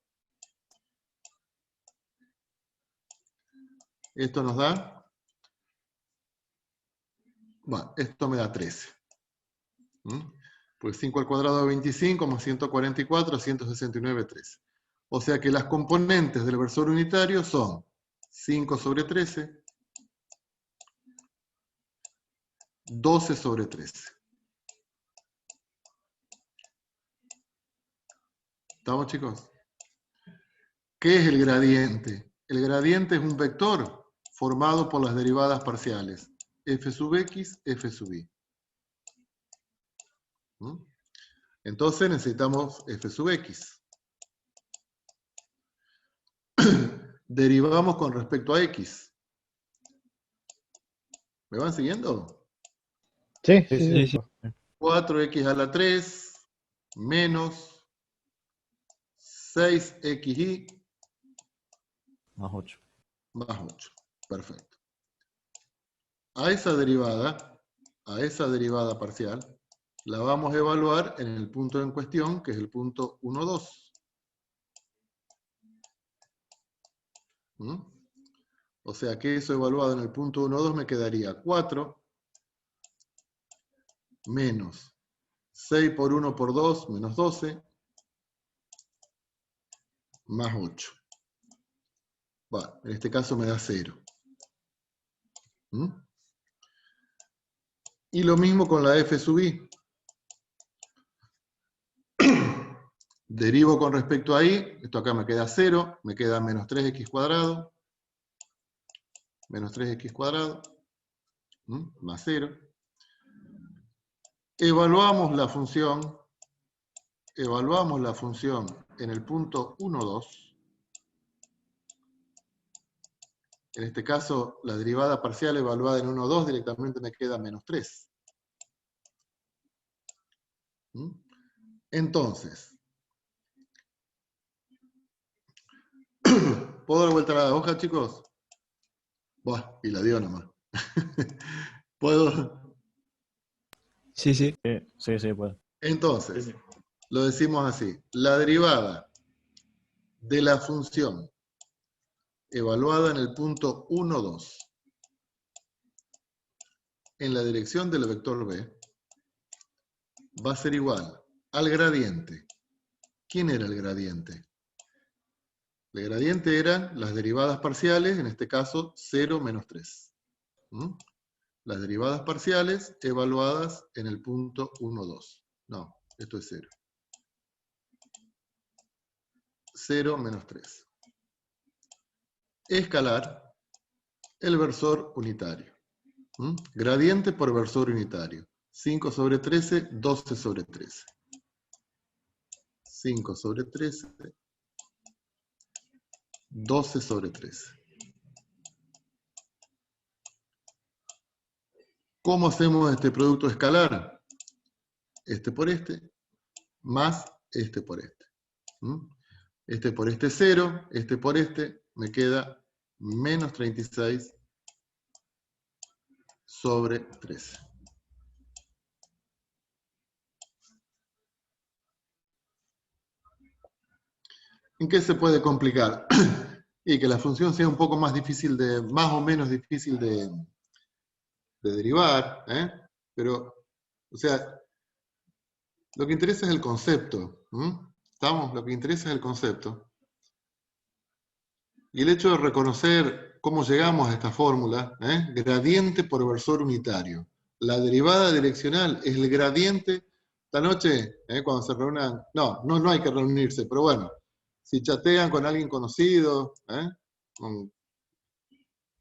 Esto nos da, bueno, esto me da 13. Pues 5 al cuadrado de 25 más 144, 169, 13. O sea que las componentes del versor unitario son 5 sobre 13, 12 sobre 13. ¿Estamos, chicos? ¿Qué es el gradiente? El gradiente es un vector formado por las derivadas parciales f sub x, f sub y. Entonces necesitamos f sub x. Derivamos con respecto a x. ¿Me van siguiendo? Sí, Sí, sí, sí. sí. 4x a la 3 menos 6xy Más 8. más 8. Perfecto. A esa derivada parcial, la vamos a evaluar en el punto en cuestión, que es el punto 1, 2. O sea que eso evaluado en el punto 1, 2 me quedaría 4 menos 6 por 1 por 2, menos 12, más 8. Bueno, en este caso me da 0. Y lo mismo con la f sub i. Derivo con respecto a i, esto acá me queda 0, me queda menos 3x cuadrado, menos 3x cuadrado, más 0. Evaluamos la función en el punto 1, 2. En este caso, la derivada parcial evaluada en 1, 2 directamente me queda menos 3. Entonces, ¿puedo dar vuelta a la hoja, chicos? Buah, y la dio nomás. ¿Puedo? Sí, sí. Sí, sí, puede. Entonces, lo decimos así. La derivada de la función evaluada en el punto 1, 2 en la dirección del vector b va a ser igual al gradiente. ¿Quién era el gradiente? El gradiente eran las derivadas parciales, en este caso 0 menos 3. Las derivadas parciales evaluadas en el punto 1, 2. No, esto es 0. 0 menos 3. Escalar el versor unitario. Gradiente por versor unitario. 5 sobre 13, 12 sobre 13. 5 sobre 13, 12 sobre 13. ¿Cómo hacemos este producto escalar? Este por este, más este por este. Este por este 0, este por este, me queda menos 36 sobre 13. ¿En qué se puede complicar? Y que la función sea un poco más difícil de, más o menos difícil de derivar, pero, o sea, lo que interesa es el concepto. ¿Estamos? Lo que interesa es el concepto. Y el hecho de reconocer cómo llegamos a esta fórmula, gradiente por versor unitario. La derivada direccional es el gradiente. Esta noche, cuando se reúnan, no hay que reunirse, pero bueno, si chatean con alguien conocido,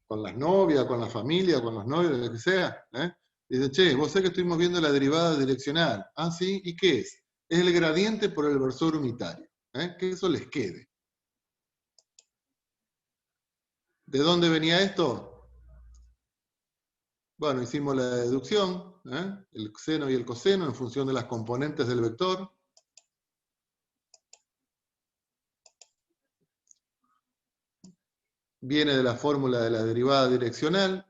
con las novias, con la familia, con los novios, lo que sea, dice, che, vos sabés que estuvimos viendo la derivada direccional. Ah, sí, ¿y qué es? Es el gradiente por el versor unitario. Que eso les quede. ¿De dónde venía esto? Bueno, hicimos la deducción, el seno y el coseno en función de las componentes del vector. Viene de la fórmula de la derivada direccional,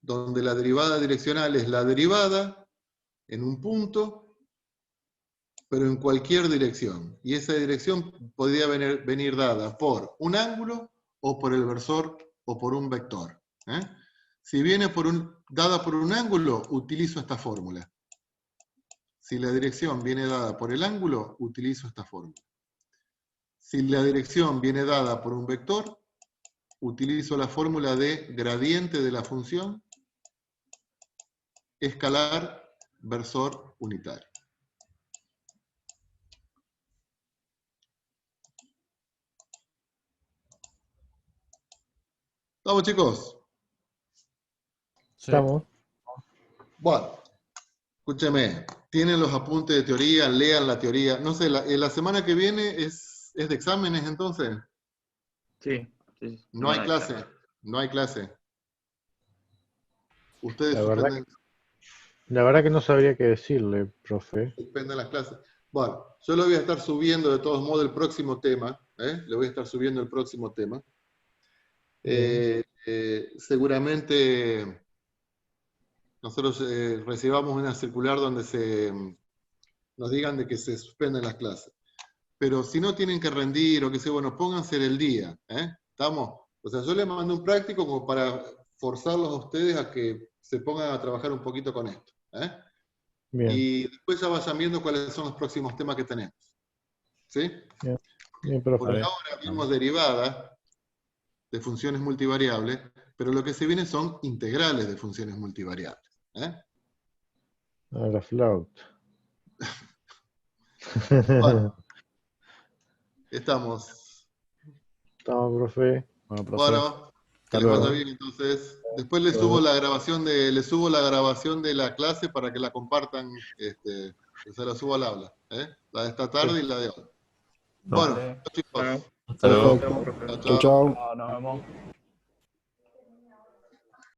donde la derivada direccional es la derivada en un punto, pero en cualquier dirección. Y esa dirección podría venir dada por un ángulo, o por el versor, o por un vector. Si viene dada por un ángulo, utilizo esta fórmula. Si la dirección viene dada por el ángulo, utilizo esta fórmula. Si la dirección viene dada por un vector, utilizo la fórmula de gradiente de la función escalar versor unitario. ¿Estamos, chicos? Sí. Estamos. Bueno, escúcheme. Tienen los apuntes de teoría, lean la teoría. No sé, la semana que viene es de exámenes, entonces. Sí, sí. No hay clase. No hay clase. Ustedes La verdad que no sabría qué decirle, profe. suspenden las clases. Bueno, yo le voy a estar subiendo de todos modos el próximo tema. Le voy a estar subiendo el próximo tema. Seguramente nosotros recibamos una circular donde nos digan de que se suspenden las clases. Pero si no tienen que rendir o que sea, bueno, pónganse el día. ¿Estamos? O sea, yo les mandé un práctico como para forzarlos a ustedes a que se pongan a trabajar un poquito con esto. Bien, Y después ya vayan viendo cuáles son los próximos temas que tenemos. ¿Sí? bien, Por profe. ahora vimos derivadas de funciones multivariables, pero lo que se viene son integrales de funciones multivariables. A la flauta. Bueno, estamos. Estamos, profe. Bueno, profe. Bueno, que Hasta les vaya luego. bien entonces. Después les subo la grabación de la clase para que la compartan, se la subo al aula, la de esta tarde y la de hoy. Bueno, Dale. chicos. Hasta luego. Chao, Perfecto. chao. Nos vemos.